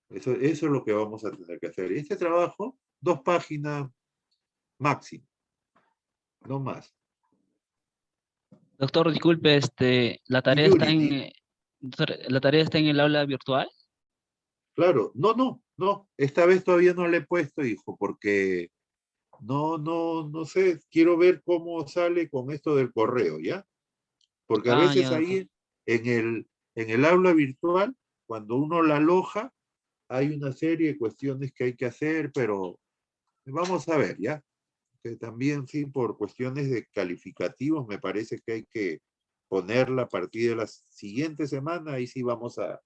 Eso es lo que vamos a tener que hacer. Este trabajo, 2 páginas máximo, no más. Doctor, disculpe, la tarea está la tarea está en el aula virtual. Claro, no. Esta vez todavía no le he puesto, hijo, porque no sé, quiero ver cómo sale con esto del correo, ¿ya? Porque a veces Ya, ahí en el aula virtual, cuando uno la aloja, hay una serie de cuestiones que hay que hacer, pero vamos a ver, ¿ya? Que también, sí, por cuestiones de calificativos, me parece que hay que ponerla a partir de la siguiente semana, ahí sí vamos a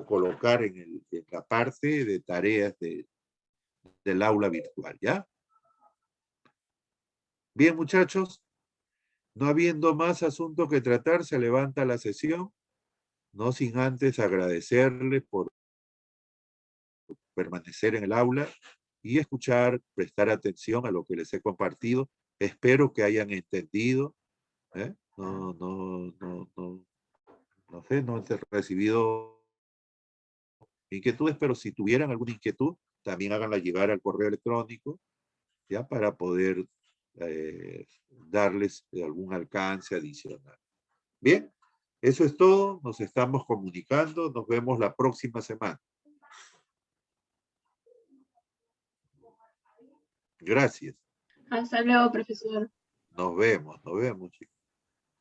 colocar en la parte de tareas del aula virtual, ¿ya? Bien, muchachos, no habiendo más asunto que tratar, se levanta la sesión, no sin antes agradecerles por permanecer en el aula y escuchar, prestar atención a lo que les he compartido. Espero que hayan entendido, ¿eh? No sé, no he recibido inquietudes, pero si tuvieran alguna inquietud, también háganla llegar al correo electrónico, ya, para poder darles algún alcance adicional. Bien, eso es todo, nos estamos comunicando, nos vemos la próxima semana. Gracias. Hasta luego, profesor. Nos vemos, chicos.